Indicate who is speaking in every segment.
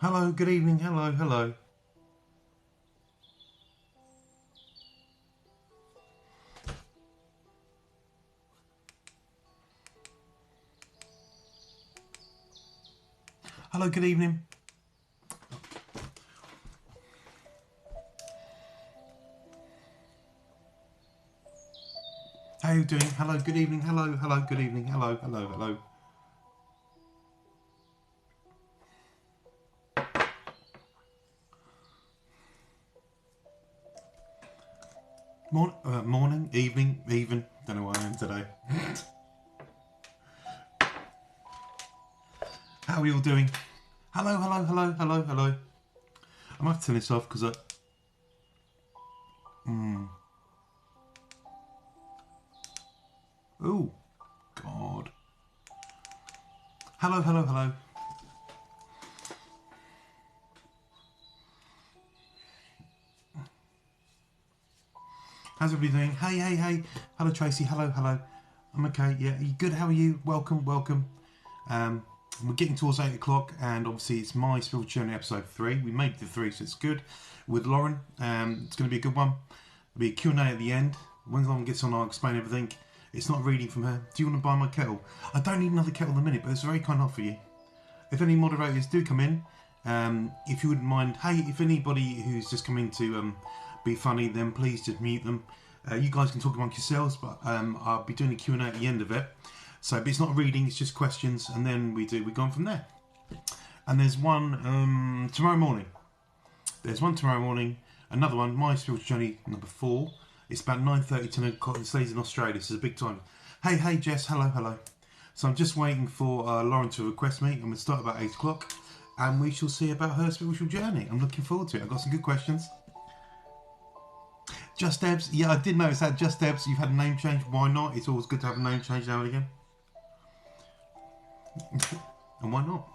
Speaker 1: Hello, good evening, hello, hello. Hello, good evening. How are you doing? Hello, good evening, hello, hello, good evening, hello, hello, hello. Morning, evening, even. Don't know where I am today. How are you all doing? Hello, hello, hello, hello, hello. I might have to turn this off because I... Oh, God. Hello, hello, hello. How's everybody doing? Hey, hey, hey. Hello, Tracy. Hello, hello. I'm okay. Yeah, are you good? How are you? Welcome, welcome. We're getting towards 8 o'clock, and obviously it's my spiritual journey episode 3. We made it to 3, so it's good. With Lauren, it's going to be a good one. There'll be a Q&A at the end. When Lauren gets on, I'll explain everything. It's not reading from her. Do you want to buy my kettle? I don't need another kettle at the minute, but it's very kind of you. If any moderators do come in, if you wouldn't mind, hey, if anybody who's just coming to be funny, then please just mute them. You guys can talk amongst yourselves, but I'll be doing a Q&A at the end of it. So, but it's not reading, it's just questions, and then we're going from there. And there's one tomorrow morning. There's one tomorrow morning, another one, My Spiritual Journey number 4. It's about 9:30 to 10 o'clock. This lady's in Australia, this is a big time. Hey, hey, Jess, hello, hello. So I'm just waiting for Lauren to request me, and we'll start about 8 o'clock, and we shall see about her spiritual journey. I'm looking forward to it. I've got some good questions. Just Debs, yeah, I did notice that. Just Debs, you've had a name change. Why not? It's always good to have a name change now and again. And why not?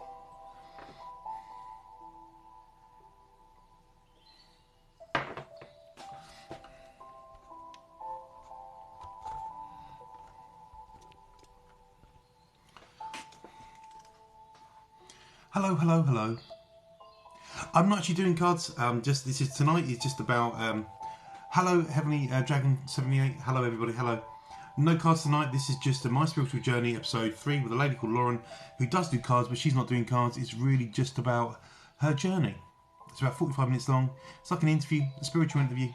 Speaker 1: Hello, hello, hello. I'm not actually doing cards. Just this is tonight. It's just about. Hello, Heavenly Dragon 78. Hello, everybody. Hello. No cards tonight. This is just a My Spiritual Journey episode 3 with a lady called Lauren who does do cards, but she's not doing cards. It's really just about her journey. It's about 45 minutes long. It's like an interview, a spiritual interview.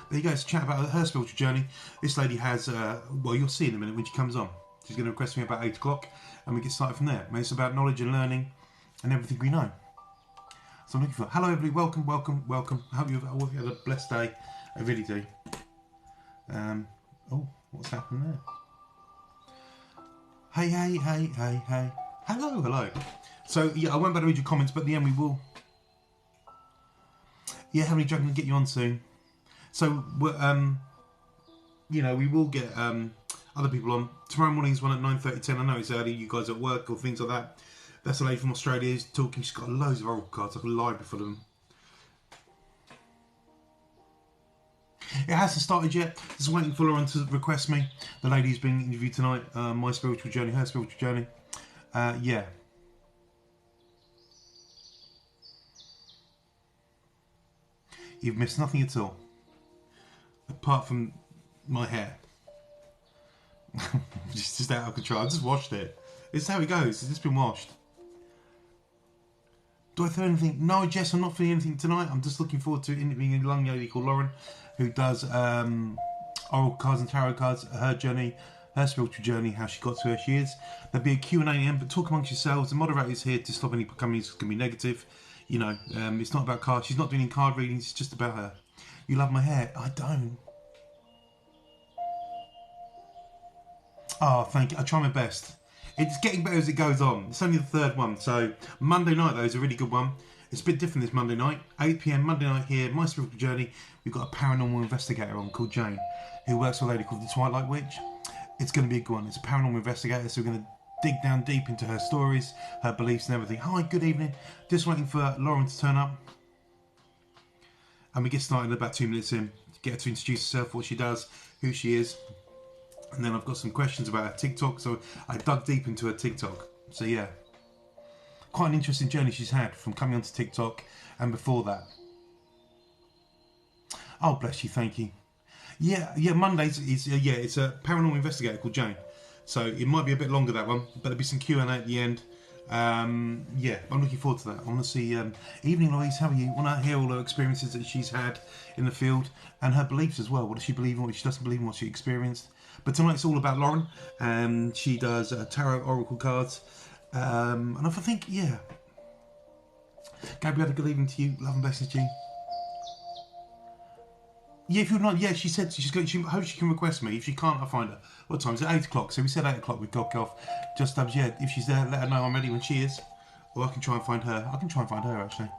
Speaker 1: There you go. It's a chat about her spiritual journey. This lady has, well, you'll see in a minute when she comes on. She's going to request me about 8 o'clock, and we get started from there. It's about knowledge and learning and everything we know. So I'm looking for. Hello, everybody. Welcome, welcome, welcome. I hope you've had a blessed day. I really do. Oh, what's happened there? Hey, hey, hey, hey, hey. Hello, hello. So, yeah, I won't be able to read your comments, but at the end we will. Yeah, Heavenly Dragon will get you on soon. So, you know, we will get other people on. Tomorrow morning's one at 9:30, 10. I know it's early, you guys at work or things like that. That's a lady from Australia who's talking. She's got loads of oracle cards, like a library for them. It hasn't started yet. Just waiting for Lauren to request me. The lady who's being interviewed tonight. My spiritual journey, her spiritual journey. Yeah. You've missed nothing at all. Apart from my hair. Just out of control. I just washed it. It's how it goes. It's just been washed. Do I feel anything? No, Jess, I'm not feeling anything tonight. I'm just looking forward to interviewing a young lady called Lauren, who does oracle cards and tarot cards, her journey, her spiritual journey, how she got to where she is. There'll be a Q&A in, but talk amongst yourselves. The moderator's here to stop any comments that can be negative. You know, it's not about cards. She's not doing any card readings. It's just about her. You love my hair? I don't. Oh, thank you. I try my best. It's getting better as it goes on. It's only the third one. So Monday night, though, is a really good one. It's a bit different this Monday night. 8 p.m. Monday night here, My Spiritual Journey. We've got a paranormal investigator on called Jane, who works for a lady called the Twilight Witch. It's going to be a good one. It's a paranormal investigator, so we're going to dig down deep into her stories, her beliefs and everything. Hi, good evening. Just waiting for Lauren to turn up. And we get started in about 2 minutes in. Get her to introduce herself, what she does, who she is. And then I've got some questions about her TikTok, so I dug deep into her TikTok. So yeah. quite an interesting journey she's had from coming onto TikTok and before that. Oh, bless you, thank you. Yeah, Mondays is it's a paranormal investigator called Jane. So it might be a bit longer, that one, but there'll be some Q&A at the end. Yeah, I'm looking forward to that. I want to see. Evening, Louise. How are you? I want to hear all her experiences that she's had in the field and her beliefs as well. What does she believe in? What she doesn't believe in? What she experienced. But tonight it's all about Lauren. She does tarot oracle cards, and I think Gabriella, good evening to you. Love and blessings to you. Yeah, if you're not, she said she's going. She hopes she can request me. If she can't, I'll find her. What time is it? 8 o'clock. So we said 8 o'clock with Godgolf. Just if she's there, let her know I'm ready when she is. Or I can try and find her. I can try and find her actually.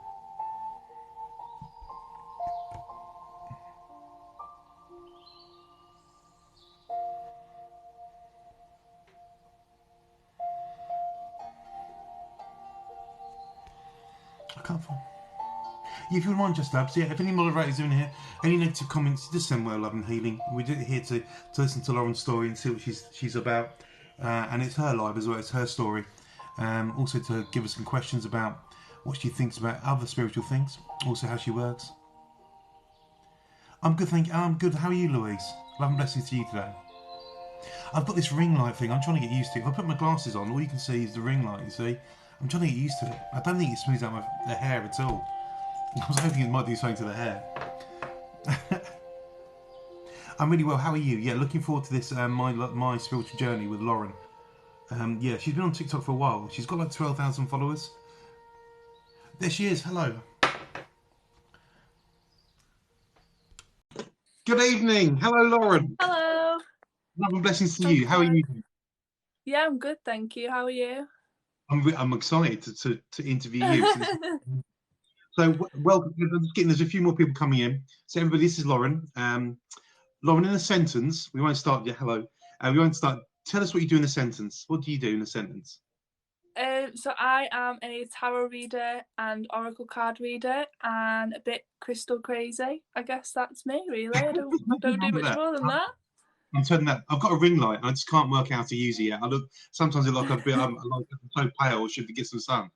Speaker 1: I can't find. Yeah, if you wouldn't mind, Just Labs. Yeah, if any moderators are in here, any negative comments, just send well, love and healing. We're here to listen to Lauren's story and see what she's about. And it's her life as well. It's her story. Also to give us some questions about what she thinks about other spiritual things. Also how she works. I'm good, thank you. I'm good. How are you, Louise? Love and blessings to you today. I've got this ring light thing. I'm trying to get used to it. If I put my glasses on, all you can see is the ring light. You see, I'm trying to get used to it. I don't think it smooths out the hair at all. I was hoping it might do something to the hair. I'm really well. How are you? Yeah, looking forward to this. My spiritual journey with Lauren. Yeah, she's been on TikTok for a while. She's got like 12,000 followers. There she is. Hello. Good evening. Hello, Lauren.
Speaker 2: Hello.
Speaker 1: Love and blessings to you. How are you?
Speaker 2: Yeah, I'm good, thank you. How are you?
Speaker 1: I'm excited to interview you. So welcome. There's a few more people coming in. So everybody, this is Lauren. Lauren, in a sentence, we won't start. Yeah, hello. We won't start. Tell us what you do in a sentence. What do you do in a sentence?
Speaker 2: So I am a tarot reader and oracle card reader, and a bit crystal crazy. I guess that's me, really. I don't do much more than that.
Speaker 1: I'm turning that. I've got a ring light, and I just can't work out how to use it yet. Sometimes I look a bit. I'm so pale. I should get some sun.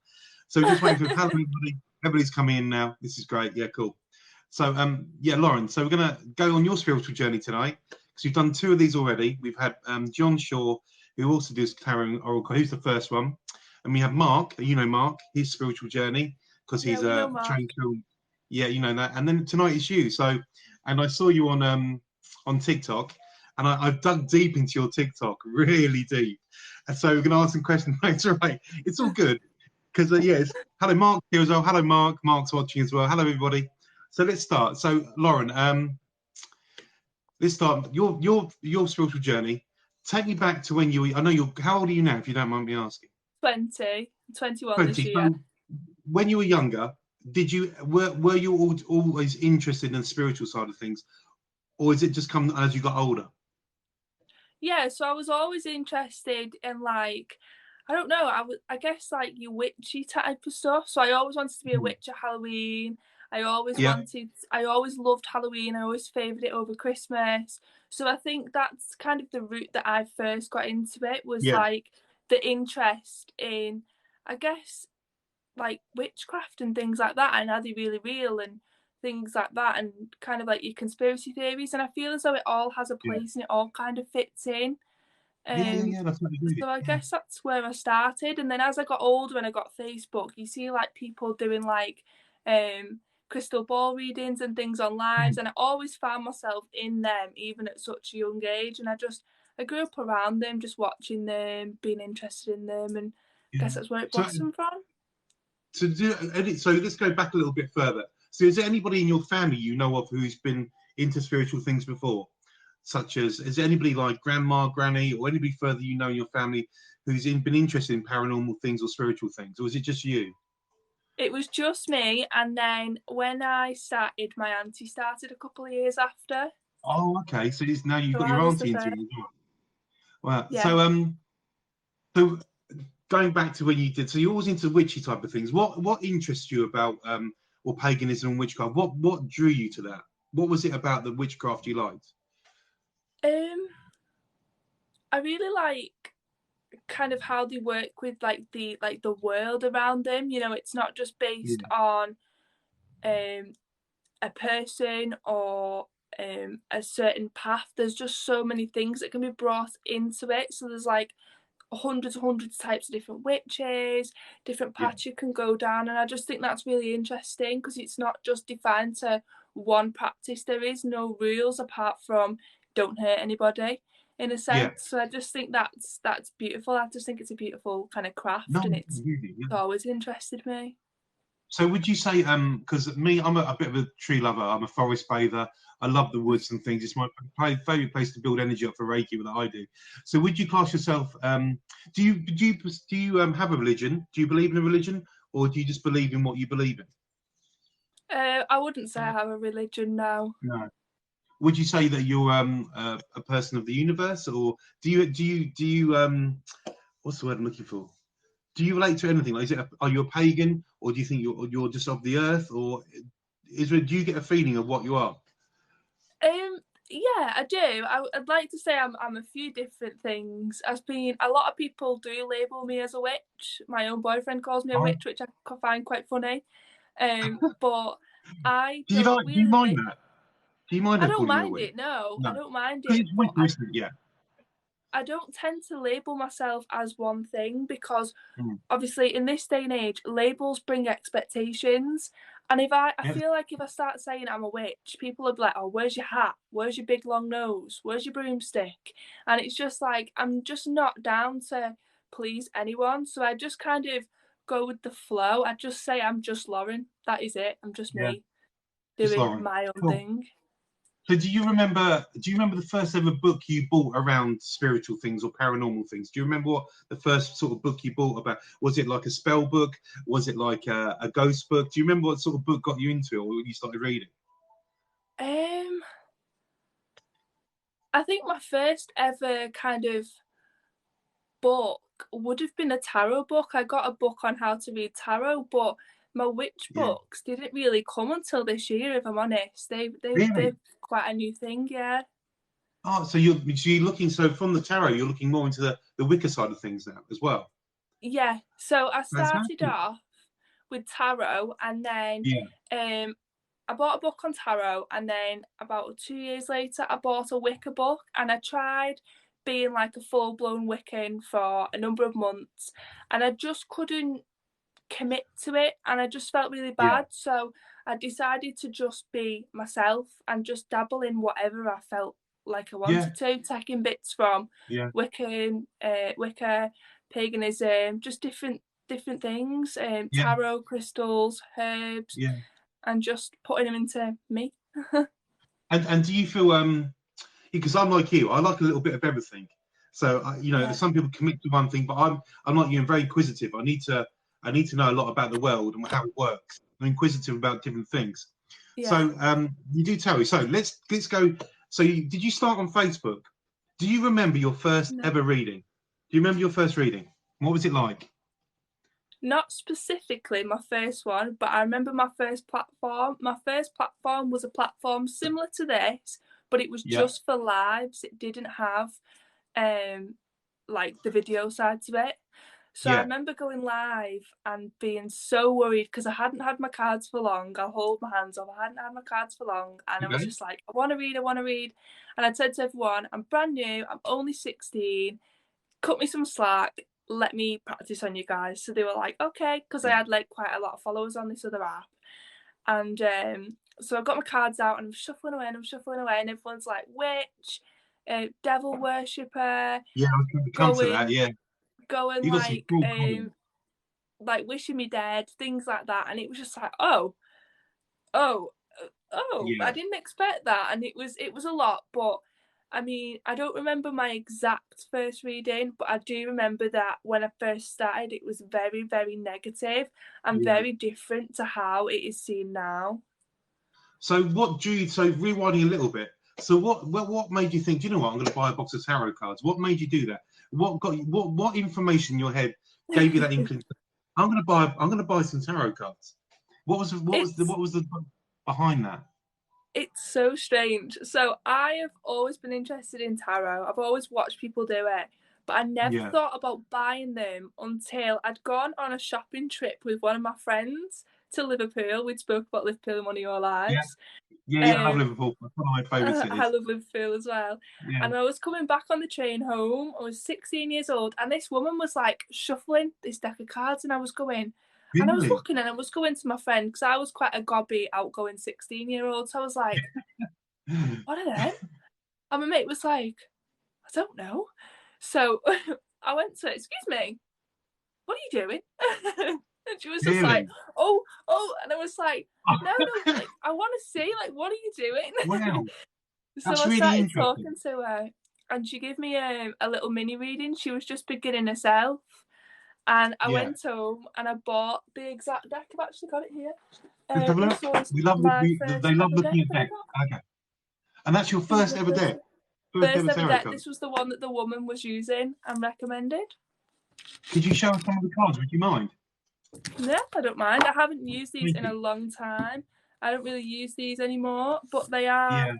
Speaker 1: So we're just waiting for everybody. Everybody's coming in now. This is great. Yeah, cool. So Lauren. So we're gonna go on your spiritual journey tonight because we've done 2 of these already. We've had John Shaw, who also does tarot oracle. Who's the first one? And we have Mark. You know Mark. His spiritual journey because he's a trained. Yeah, you know that. And then tonight is you. So, and I saw you on TikTok. And I've dug deep into your TikTok, really deep. And so we're going to ask some questions. It's all right. It's all good. Because, hello, Mark here as well. Hello, Mark. Mark's watching as well. Hello, everybody. So let's start. So, Lauren, let's start. Your spiritual journey. Take me back to when how old are you now, if you don't mind me asking?
Speaker 2: 20. 21 this year.
Speaker 1: So when you were younger, were you always interested in the spiritual side of things? Or is it just come as you got older?
Speaker 2: Yeah, so I was always interested in, like, I don't know, I guess like your witchy type of stuff. So I always wanted to be a witch at Halloween. I always loved Halloween. I always favoured it over Christmas. So I think that's kind of the route that I first got into it, was like the interest in, I guess, like witchcraft and things like that, and are they really real and things like that, and kind of like your conspiracy theories. And I feel as though it all has a place and it all kind of fits in. So I guess that's where I started. And then as I got older and I got Facebook, you see like people doing like crystal ball readings and things on lives, and I always found myself in them even at such a young age. And I grew up around them, just watching them, being interested in them, and I guess that's where it blossomed from.
Speaker 1: So let's go back a little bit further. So is there anybody in your family you know of who's been into spiritual things before? Such as, is there anybody like grandma, granny, or anybody further you know in your family who's been interested in paranormal things or spiritual things? Or was it just you?
Speaker 2: It was just me. And then when I started, my auntie started a couple of years after.
Speaker 1: Oh, okay. So now you've got your auntie into it as well. Wow.
Speaker 2: Yeah.
Speaker 1: So going back to when you did, so you're always into witchy type of things. What interests you about or paganism and witchcraft? What drew you to that? What was it about the witchcraft you liked?
Speaker 2: I really like kind of how they work with like the world around them. You know, it's not just based on a person or a certain path. There's just so many things that can be brought into it. So there's like hundreds and hundreds of types of different witches, different paths you can go down, and I just think that's really interesting because it's not just defined to one practice. There is no rules apart from don't hurt anybody, in a sense. So I just think that's beautiful. I just think it's a beautiful kind of craft, and it's always interested me.
Speaker 1: So would you say, because me, I'm a bit of a tree lover. I'm a forest bather. I love the woods and things. It's my favourite place to build energy up for Reiki that I do. So would you class yourself, do you have a religion? Do you believe in a religion, or do you just believe in what you believe in?
Speaker 2: I wouldn't say I have a religion now.
Speaker 1: No. Would you say that you're a person of the universe, or do you what's the word I'm looking for? Do you relate to anything? Like, are you a pagan, or do you think you're just of the earth, or do you get a feeling of what you are?
Speaker 2: Yeah, I do. I'd like to say I'm a few different things. A lot of people do label me as a witch. My own boyfriend calls me a witch, which I find quite funny. But I
Speaker 1: do you mind that? Do you mind?
Speaker 2: I don't mind it. No, I don't mind it.
Speaker 1: It's winter, isn't it? Yeah.
Speaker 2: I don't tend to label myself as one thing because obviously in this day and age, labels bring expectations. And if I feel like if I start saying I'm a witch, people will be like, oh, where's your hat? Where's your big long nose? Where's your broomstick? And it's just like, I'm just not down to please anyone. So I just kind of go with the flow. I just say I'm just Lauren. That is it. I'm just me doing my own thing.
Speaker 1: So do you remember the first ever book you bought around spiritual things or paranormal things? Do you remember what the first sort of book you bought about? Was it like a spell book? Was it like a ghost book? Do you remember what sort of book got you into it, or when you started reading?
Speaker 2: I think my first ever kind of book would have been a tarot book. I got a book on how to read tarot, but my witch books didn't really come until this year, if I'm honest. They're quite a new thing, yeah.
Speaker 1: Oh, so you're looking, so from the tarot, you're looking more into the Wicca side of things now as well?
Speaker 2: Yeah, so I started off with tarot, and then I bought a book on tarot, and then about 2 years later, I bought a Wicca book, and I tried being like a full-blown Wiccan for a number of months, and I just couldn't commit to it, and I just felt really bad. So I decided to just be myself and just dabble in whatever I felt like I wanted to, taking bits from Wiccan, Wicca, paganism, just different things, tarot, crystals, herbs, and just putting them into me.
Speaker 1: and do you feel because I'm like you, I like a little bit of everything. So some people commit to one thing, but I'm like you, I'm very inquisitive. I need to know a lot about the world and how it works. I'm inquisitive about different things. So you do tarot. So let's go. So did you start on Facebook? Do you remember your first ever reading? Do you remember your first reading? What was it like?
Speaker 2: Not specifically my first one, but I remember my first platform. My first platform was a platform similar to this, but it was just for lives. It didn't have like the video side to it. So I remember going live and being so worried because I hadn't had my cards for long. I'll hold my hands up. I hadn't had my cards for long. And I was just like, I want to read. And I said to everyone, I'm brand new. I'm only 16. Cut me some slack. Let me practice on you guys. So they were like, okay. Because I had like quite a lot of followers on this other app. And so I got my cards out and I'm shuffling away. And everyone's like, witch, devil worshipper.
Speaker 1: Yeah, I was going to come to that,
Speaker 2: going like wishing me dead, things like that, and it was just like I didn't expect that, and it was a lot. But I mean, I don't remember my exact first reading, but I do remember that when I first started, it was very, very negative and very different to how it is seen now.
Speaker 1: So rewinding a little bit, so what made you think, you know what, I'm going to buy a box of tarot cards? What made you do that? What information in your head gave you that inkling? I'm going to buy some tarot cards. What was the behind that?
Speaker 2: It's so strange. So I have always been interested in tarot. I've always watched people do it, but I never thought about buying them until I'd gone on a shopping trip with one of my friends to Liverpool. We'd spoke about Liverpool in one of your lives.
Speaker 1: Yeah, I love Liverpool. That's one of my favourite cities.
Speaker 2: I love Liverpool as well. Yeah. And I was coming back on the train home. I was 16 years old, and this woman was like shuffling this deck of cards, and I was going, really? And I was looking, and I was going to my friend because I was quite a gobby, outgoing 16-year-old. So I was like, what are they? And my mate was like, I don't know. So I went to, excuse me, what are you doing? And she was just like, oh, and I was like, no, like, I want to see, like, what are you doing?
Speaker 1: Wow.
Speaker 2: So I started talking to her, and she gave me a little mini reading. She was just beginning herself, and I went home and I bought the exact deck. I've actually got it here.
Speaker 1: They love looking at deck. Okay. And that's your first ever deck?
Speaker 2: First ever deck. This was the one that the woman was using and recommended.
Speaker 1: Could you show us some of the cards? Would you mind?
Speaker 2: Yeah, I don't mind. I haven't used these in a long time. I don't really use these anymore, but they are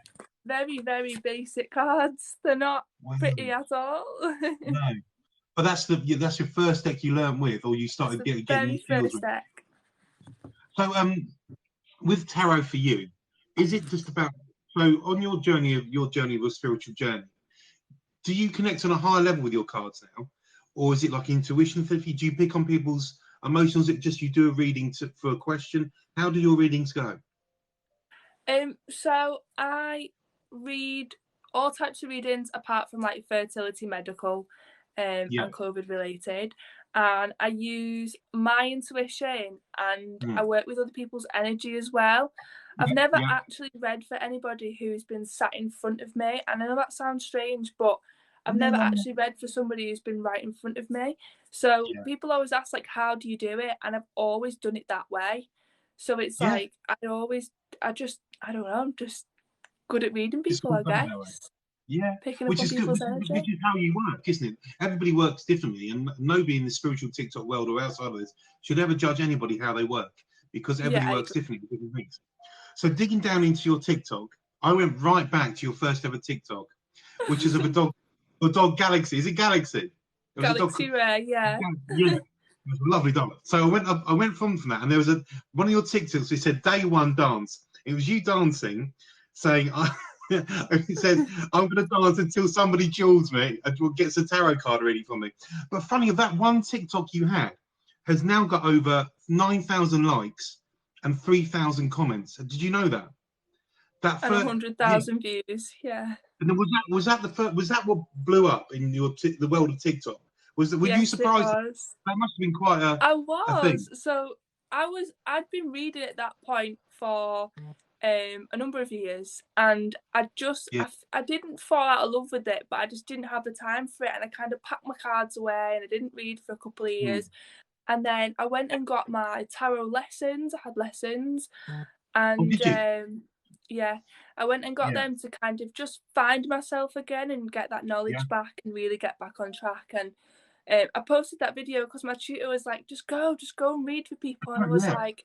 Speaker 2: very, very basic cards. They're not pretty at all.
Speaker 1: No, but that's your first deck you learned with, or you started getting
Speaker 2: very first deck.
Speaker 1: So, with tarot for you, is it just about on your journey of a spiritual journey? Do you connect on a higher level with your cards now, or is it like intuition therapy? Do you pick on people's emotions? Is it just you do a reading for a question? How do your readings go?
Speaker 2: So I read all types of readings apart from like fertility, medical, and COVID related. And I use my intuition, and I work with other people's energy as well. I've never actually read for anybody who's been sat in front of me. I know that sounds strange, but I've never actually read for somebody who's been right in front of me. So people always ask, like, how do you do it? And I've always done it that way. So it's like, I don't know, I'm just good at reading people, I guess.
Speaker 1: Yeah,
Speaker 2: picking up on people's energy.
Speaker 1: Which is how you work, isn't it? Everybody works differently, and nobody in the spiritual TikTok world or outside of this should ever judge anybody how they work, because everybody works differently with different things. So digging down into your TikTok, I went right back to your first ever TikTok, which is of a dog Galaxy. Is it Galaxy? It
Speaker 2: Galaxy Rare, yeah.
Speaker 1: It was a lovely dog. So I went from that, and there was one of your TikToks. It said day one dance. It was you dancing, saying, it said, I'm going to dance until somebody jewels me and gets a tarot card ready for me. But funny, that one TikTok you had has now got over 9,000 likes and 3,000 comments. Did you know that?
Speaker 2: And 100,000 views, yeah.
Speaker 1: And then was that what blew up in the world of TikTok? Were you surprised? That must have been quite a thing.
Speaker 2: So I'd been reading at that point for a number of years, and I didn't fall out of love with it, but I just didn't have the time for it, and I kind of packed my cards away, and I didn't read for a couple of years. And then I went and got my tarot lessons. I had lessons, and I went and got them to kind of just find myself again and get that knowledge back and really get back on track. And I posted that video because my tutor was like, just go and read for people. And I was like,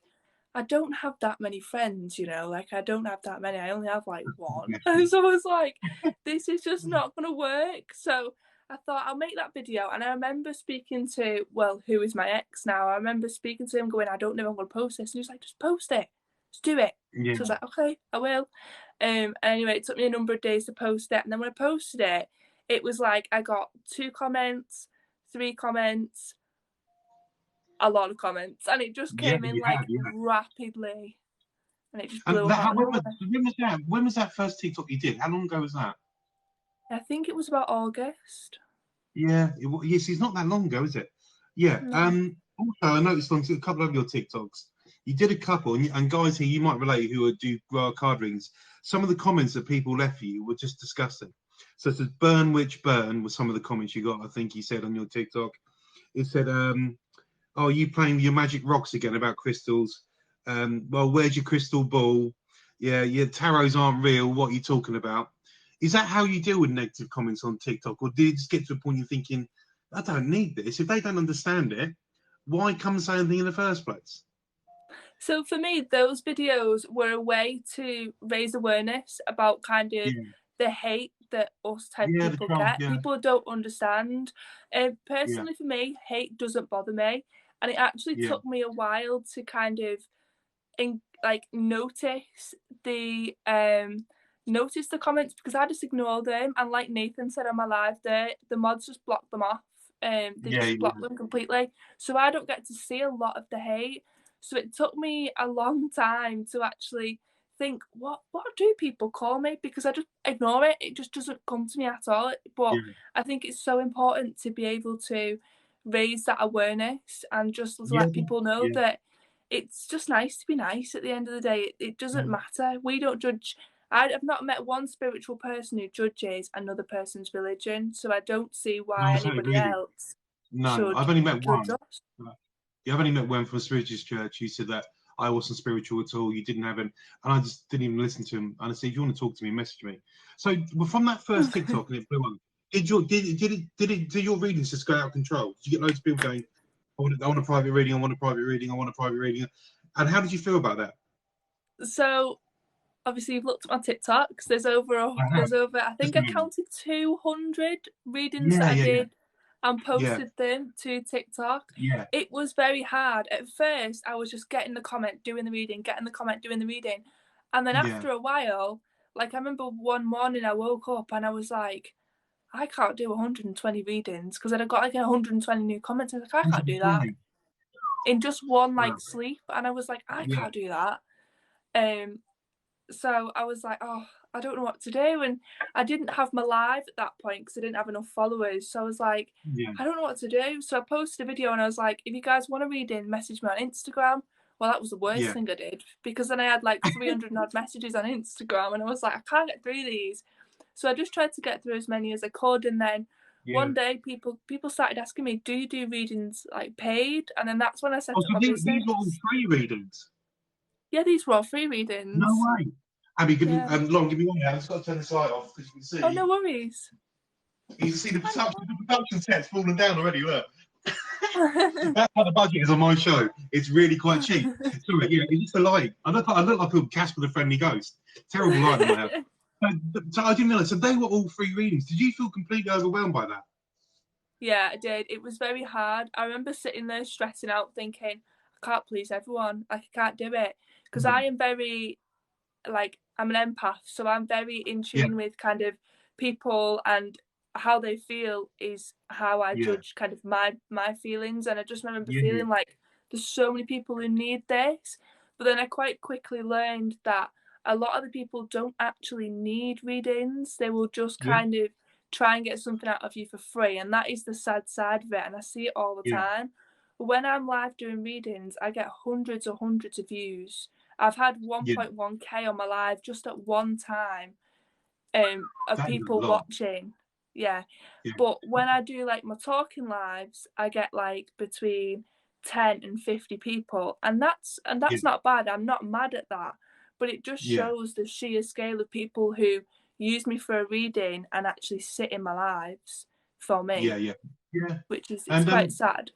Speaker 2: I don't have that many friends, like I don't have that many. I only have like one. So I was like, this is just not going to work. So I thought I'll make that video. And I remember speaking to, who is my ex now? I remember speaking to him going, I don't know if I'm going to post this. And he was like, just post it. Just do it. So I was like, okay, I will. Anyway, it took me a number of days to post it. And then when I posted it, it was like I got 2 comments, 3 comments, a lot of comments, and it just came in rapidly, and it just blew up.
Speaker 1: When was that first TikTok you did? How long ago was that?
Speaker 2: I think it was about August.
Speaker 1: Yes, it's not that long ago, is it? Yeah. No. Also, I noticed on a couple of your TikToks, you did a couple, and guys here, you might relate, who do card readings. Some of the comments that people left for you were just disgusting. So it says, "Burn witch burn" was some of the comments you got. I think you said on your TikTok. It said, "Oh, you playing your magic rocks again about crystals? Well, where's your crystal ball? Yeah, your tarots aren't real. What are you talking about?" Is that how you deal with negative comments on TikTok, or did it just get to a point you're thinking, I don't need this? If they don't understand it, why come say anything in the first place?
Speaker 2: So for me, those videos were a way to raise awareness about kind of the hate that us type
Speaker 1: Yeah, the
Speaker 2: people
Speaker 1: troll.
Speaker 2: get.
Speaker 1: Yeah,
Speaker 2: People don't understand.
Speaker 1: yeah,
Speaker 2: Personally, for me, hate doesn't bother me, and it actually
Speaker 1: yeah,
Speaker 2: took me a while to kind of notice the comments, because I just ignore them, and like Nathan said on my live there, the mods just block them off. They
Speaker 1: yeah,
Speaker 2: just block
Speaker 1: yeah.
Speaker 2: them completely, so I don't get to see a lot of the hate. So it took me a long time to actually think, what do people call me, because I just ignore it. It just doesn't come to me at all. But
Speaker 1: Yeah.
Speaker 2: I think it's so important to be able to raise that awareness and just
Speaker 1: Yeah,
Speaker 2: let people know
Speaker 1: yeah,
Speaker 2: that it's just nice to be nice at the end of the day. It doesn't
Speaker 1: mm.
Speaker 2: matter. We don't judge. I've not met one spiritual person who judges another person's religion, so I don't see
Speaker 1: No,
Speaker 2: why
Speaker 1: I say
Speaker 2: anybody
Speaker 1: really.
Speaker 2: else
Speaker 1: No,
Speaker 2: should
Speaker 1: I've only met
Speaker 2: judge
Speaker 1: one.
Speaker 2: us.
Speaker 1: Yeah, I've only met one from a spiritualist church. He said that I wasn't spiritual at all. You didn't have him, and I just didn't even listen to him. And I said, "If you want to talk to me, message me." So, well, from that first TikTok and it blew up, did your readings just go out of control? Did you get loads of people going, I want a private reading. I want a private reading. I want a private reading." And how did you feel about that?
Speaker 2: So obviously you've looked at my TikToks. There's over
Speaker 1: I have.
Speaker 2: I
Speaker 1: Just
Speaker 2: think
Speaker 1: a
Speaker 2: I
Speaker 1: minute.
Speaker 2: counted 200 readings that
Speaker 1: Yeah,
Speaker 2: I
Speaker 1: yeah, yeah,
Speaker 2: did and
Speaker 1: yeah,
Speaker 2: posted them to TikTok.
Speaker 1: yeah,
Speaker 2: It was very hard. At first, I was just getting the comment, doing the reading, getting the comment, doing the reading. And then
Speaker 1: yeah.
Speaker 2: after a while, like I remember one morning I woke up and I was like, I can't do 120 readings, because then I got like 120 new comments. I was like, I can't do that
Speaker 1: 120.
Speaker 2: in just one
Speaker 1: Wow.
Speaker 2: like sleep. And I was like, I
Speaker 1: Yeah,
Speaker 2: can't do that. Um, so I was like, oh, I don't know what to do. And I didn't have my live at that point because I didn't have enough followers. So I was like,
Speaker 1: yeah,
Speaker 2: I don't know what to do. So I posted a video and I was like, if you guys want to read in, message me on Instagram. Well, that was the worst
Speaker 1: yeah,
Speaker 2: thing I did, because then I had like 300 odd messages on Instagram and I was like, I can't get through these. So I just tried to get through as many as I could. And then
Speaker 1: yeah.
Speaker 2: one day people started asking me, do you do readings like paid? And then that's when I set
Speaker 1: Oh,
Speaker 2: up
Speaker 1: so
Speaker 2: my
Speaker 1: these were all
Speaker 2: business.
Speaker 1: free readings.
Speaker 2: Yeah, these were all free
Speaker 1: No
Speaker 2: readings.
Speaker 1: way. Abby, give me
Speaker 2: Yeah.
Speaker 1: Lauren, give me one minute. I've just got to turn this light off because
Speaker 2: Oh, no worries.
Speaker 1: you can see the production set's fallen down already. Look, that's how the budget is on my show. It's really quite cheap. Sorry, yeah, it's just the light. I look like a Casper the Friendly Ghost. Terrible light in my house. So I didn't realise. So they were all free readings. Did you feel completely overwhelmed by that?
Speaker 2: Yeah, I did. It was very hard. I remember sitting there stressing out, thinking, I can't please everyone. Like, I can't do it. Because I am very, like, I'm an empath. So I'm very in
Speaker 1: Yeah,
Speaker 2: tune with kind of people, and how they feel is how I
Speaker 1: yeah,
Speaker 2: judge kind of my feelings. And I just remember
Speaker 1: yeah, yeah,
Speaker 2: feeling like there's so many people who need this. But then I quite quickly learned that a lot of the people don't actually need readings. They will just
Speaker 1: yeah,
Speaker 2: kind of try and get something out of you for free. And that is the sad side of it. And I see it all the
Speaker 1: yeah.
Speaker 2: time. But when I'm live doing readings, I get hundreds of views. I've had
Speaker 1: Yeah.
Speaker 2: 1.1k on my live just at one time, of
Speaker 1: That is
Speaker 2: people
Speaker 1: a lot.
Speaker 2: watching. Yeah.
Speaker 1: Yeah,
Speaker 2: But when I do like my talking lives, I get like between 10 and 50 people. And
Speaker 1: yeah,
Speaker 2: that's not bad. I'm not mad at that. But it just
Speaker 1: yeah,
Speaker 2: shows the sheer scale of people who use me for a reading and actually sit in my lives for
Speaker 1: yeah,
Speaker 2: me,
Speaker 1: yeah, yeah.
Speaker 2: which is it's
Speaker 1: And
Speaker 2: quite sad.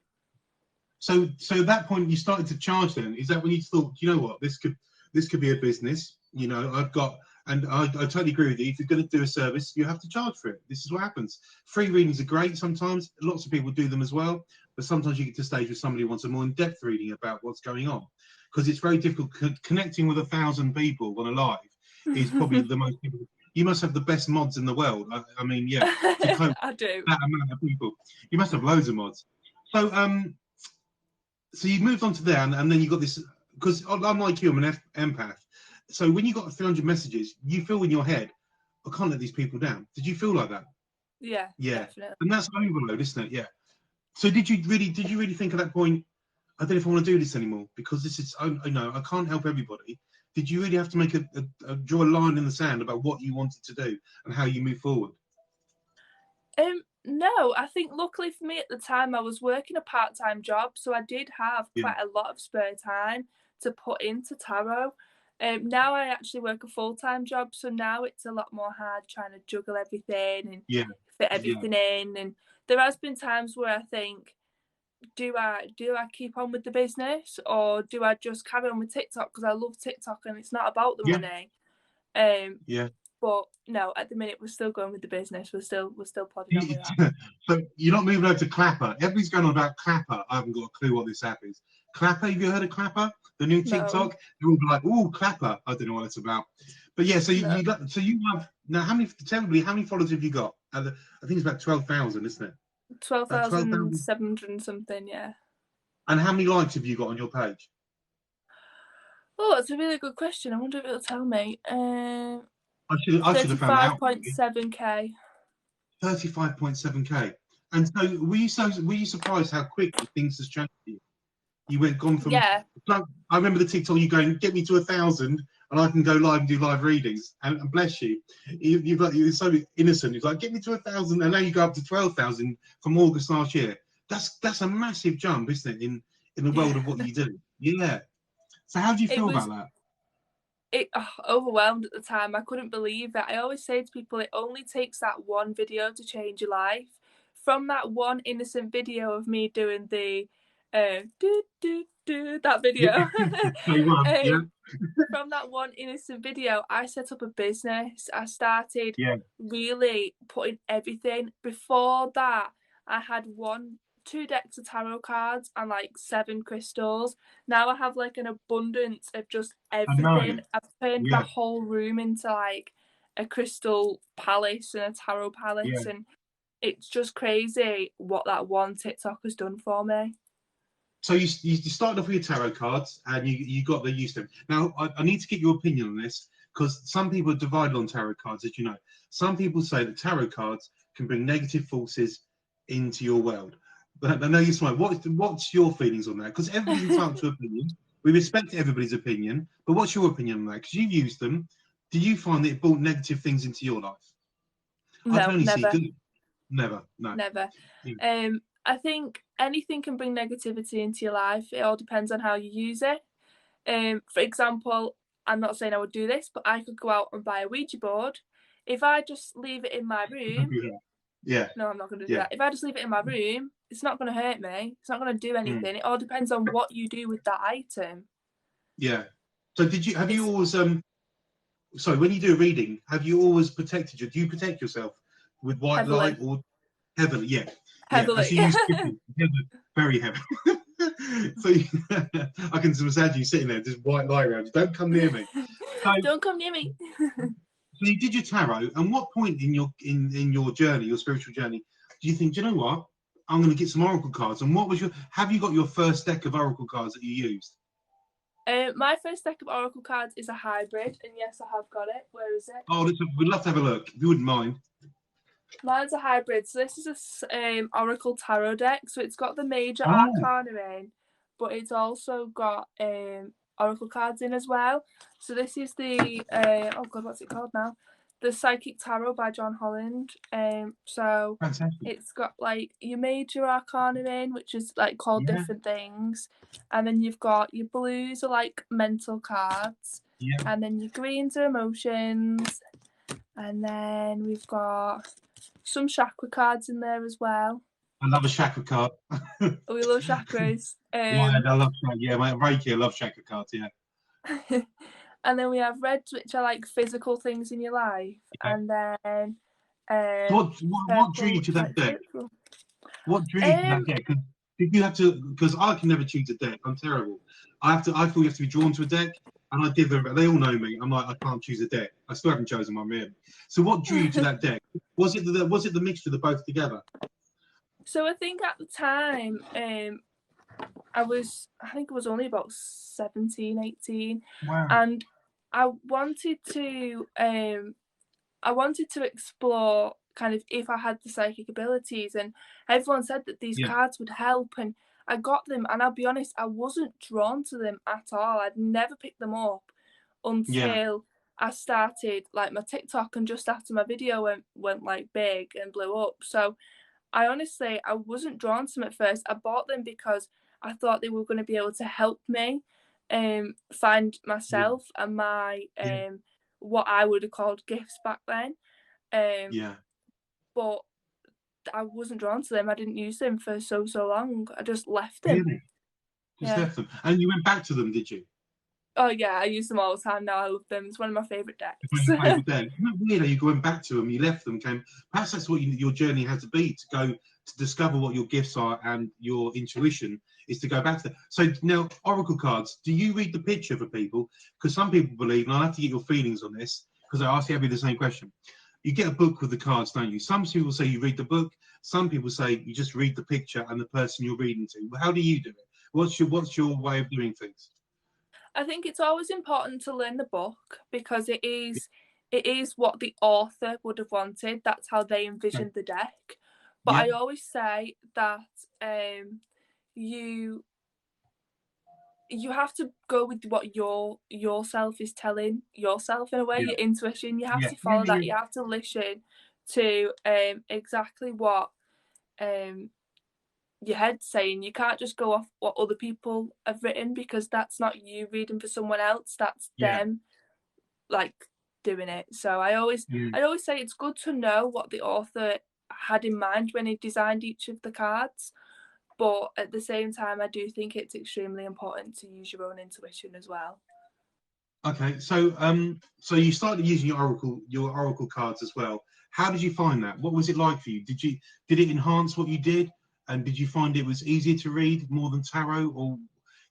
Speaker 1: so at that point you started to charge. Then is that when you thought, you know what, this could be a business. You know, I've got, and I totally agree with you. If you're going to do a service, you have to charge for it. This is what happens. Free readings are great sometimes. Lots of people do them as well, but sometimes you get to a stage where somebody wants a more in-depth reading about what's going on, because it's very difficult. Connecting with 1,000 people on a live is probably the most difficult. You must have the best mods in the world. I mean, yeah, to cope
Speaker 2: I do.
Speaker 1: with that amount of people, you must have loads of mods. So so you moved on to there, and then you got this, because unlike you, I'm an empath. So when you got 300 messages, you feel in your head, I can't let these people down. Did you feel like that?
Speaker 2: Yeah,
Speaker 1: Yeah,
Speaker 2: definitely.
Speaker 1: and that's overload, isn't it? Yeah. So did you really think at that point, I don't know if I want to do this anymore, because this is, I know I can't help everybody. Did you really have to make draw a line in the sand about what you wanted to do and how you move forward?
Speaker 2: No, I think luckily for me at the time I was working a part-time job, so I did have
Speaker 1: Yeah,
Speaker 2: quite a lot of spare time to put into tarot. Now I actually work a full-time job, so now it's a lot more hard trying to juggle everything and
Speaker 1: yeah,
Speaker 2: fit
Speaker 1: yeah,
Speaker 2: everything in. And there has been times where I think, do I keep on with the business, or do I just carry on with TikTok, because I love TikTok and it's not about the
Speaker 1: yeah,
Speaker 2: money. Um,
Speaker 1: yeah.
Speaker 2: But no, at the minute we're still going with the business. We're still plodding on with that.
Speaker 1: So you're not moving over to Clapper. Everybody's going on about Clapper. I haven't got a clue what this app is. Clapper, have you heard of Clapper? The new TikTok? They're all like, "Oh, Clapper." I don't know what it's about. But yeah, so you have now. Tell me, how many followers have you got? I think it's about 12,000, isn't it?
Speaker 2: 12,700 and something, yeah.
Speaker 1: And how many likes have you got on your page?
Speaker 2: Oh, that's a really good question. I wonder if it'll tell me.
Speaker 1: I should have found out.
Speaker 2: 35.7k.
Speaker 1: 35.7k. And so were you surprised how quickly things has changed for you? You gone from I remember the TikTok you going, get me to 1,000 and I can go live and do live readings. And bless you. You're so innocent. It's like, get me to 1,000 and now you go up to 12,000 from August last year. That's a massive jump, isn't it, in the world of what you do? Yeah. So how do you feel about that?
Speaker 2: Overwhelmed at the time. I couldn't believe it. I always say to people, it only takes that one video to change your life. From that one innocent video of me doing the that video. From that one innocent video, I set up a business. I started really putting everything. Before that, I had 2 decks of tarot cards and like 7 crystals. Now I have like an abundance of just everything. I've turned my whole room into like a crystal palace and a tarot palace, and it's just crazy what that one TikTok has done for me.
Speaker 1: So you started off with your tarot cards and you got the use of them. Now I need to get your opinion on this, because some people are divided on tarot cards, as you know. Some people say that tarot cards can bring negative forces into your world. But I know you're smart. What's your feelings on that? Because everybody's entitled to opinion. We respect everybody's opinion, but what's your opinion on that? Because you've used them. Do you find that it brought negative things into your life?
Speaker 2: No,
Speaker 1: I can only
Speaker 2: never.
Speaker 1: see good. Never. No.
Speaker 2: Never. Yeah. I think anything can bring negativity into your life. It all depends on how you use it. For example, I'm not saying I would do this, but I could go out and buy a Ouija board. If I just leave it in my room, no, I'm not going to do that. If I just leave it in my room, it's not going to hurt me. It's not going to do anything. It all depends on what you do with that item.
Speaker 1: Yeah. So have you always sorry, when you do a reading, have you always protected do you protect yourself with white light or heavily? Yeah.
Speaker 2: Heavily.
Speaker 1: Yeah. Very heavy. So I can imagine you sitting there, just white light around you. Don't come near me.
Speaker 2: Don't come near me.
Speaker 1: So you did your tarot, and what point in your journey, your spiritual journey, do you think, do you know what? I'm going to get some oracle cards. And have you got your first deck of oracle cards that you used?
Speaker 2: My first deck of oracle cards is a hybrid, and yes, I have got it. Where is it?
Speaker 1: Oh, we'd love to have a look, if you wouldn't mind.
Speaker 2: Mine's a hybrid. So this is a oracle tarot deck. So it's got the major arcana in, but it's also got oracle cards in as well. So this is the what's it called now? The Psychic Tarot by John Holland. So
Speaker 1: fantastic.
Speaker 2: It's got like your major arcana in, which is like called different things, and then you've got your blues are like mental cards, and then your greens are emotions, and then we've got some chakra cards in there as well.
Speaker 1: I love a chakra card.
Speaker 2: We love chakras.
Speaker 1: I love chakra. Yeah, my Reiki, I love chakra cards. Yeah.
Speaker 2: And then we have reds, which are like physical things in your life, and then
Speaker 1: what drew you to that deck? What drew you to that deck? Did you have to? Because I can never choose a deck. I'm terrible. I feel you have to be drawn to a deck, and I give them. They all know me. I'm like, I can't choose a deck. I still haven't chosen one really. So what drew you to that deck? Was it the mixture of the both together?
Speaker 2: So I think at the time, I think it was only about 17, 18.
Speaker 1: Wow.
Speaker 2: And I wanted to explore kind of if I had the psychic abilities, and everyone said that these cards would help, and I got them, and I'll be honest, I wasn't drawn to them at all. I'd never picked them up until I started like my TikTok, and just after my video went like big and blew up. So I wasn't drawn to them at first. I bought them because I thought they were going to be able to help me find myself and my what I would have called gifts back then. But I wasn't drawn to them. I didn't use them for so long. I just left them.
Speaker 1: Really? Just left them. And you went back to them, did you?
Speaker 2: Oh yeah, I use them all the time now. I love them. It's one of my favourite
Speaker 1: When
Speaker 2: decks.
Speaker 1: you played with them, isn't that weird? How you going back to them, you left them, came. Perhaps that's what your journey has to be to go to discover what your gifts are and your intuition is to go back to that. So now, oracle cards. Do you read the picture for people? Because some people believe, and I'll have to get your feelings on this because I ask everybody the same question. You get a book with the cards, don't you? Some people say you read the book. Some people say you just read the picture and the person you're reading to. How do you do it? What's your way of doing things?
Speaker 2: I think it's always important to learn the book because it is what the author would have wanted. That's how they envisioned the deck. But
Speaker 1: Yeah.
Speaker 2: I always say that you have to go with what yourself is telling yourself in a way,
Speaker 1: Yeah.
Speaker 2: your intuition. You have
Speaker 1: Yeah.
Speaker 2: to follow
Speaker 1: Yeah.
Speaker 2: that. You have to listen to exactly what your head's saying. You can't just go off what other people have written because that's not you reading for someone else. That's
Speaker 1: Yeah.
Speaker 2: them like doing it. So I always say it's good to know what the author had in mind when he designed each of the cards. But at the same time, I do think it's extremely important to use your own intuition as well.
Speaker 1: Okay, so so you started using your oracle cards as well. How did you find that? What was it like for you? Did it enhance what you did, and did you find it was easier to read more than tarot, or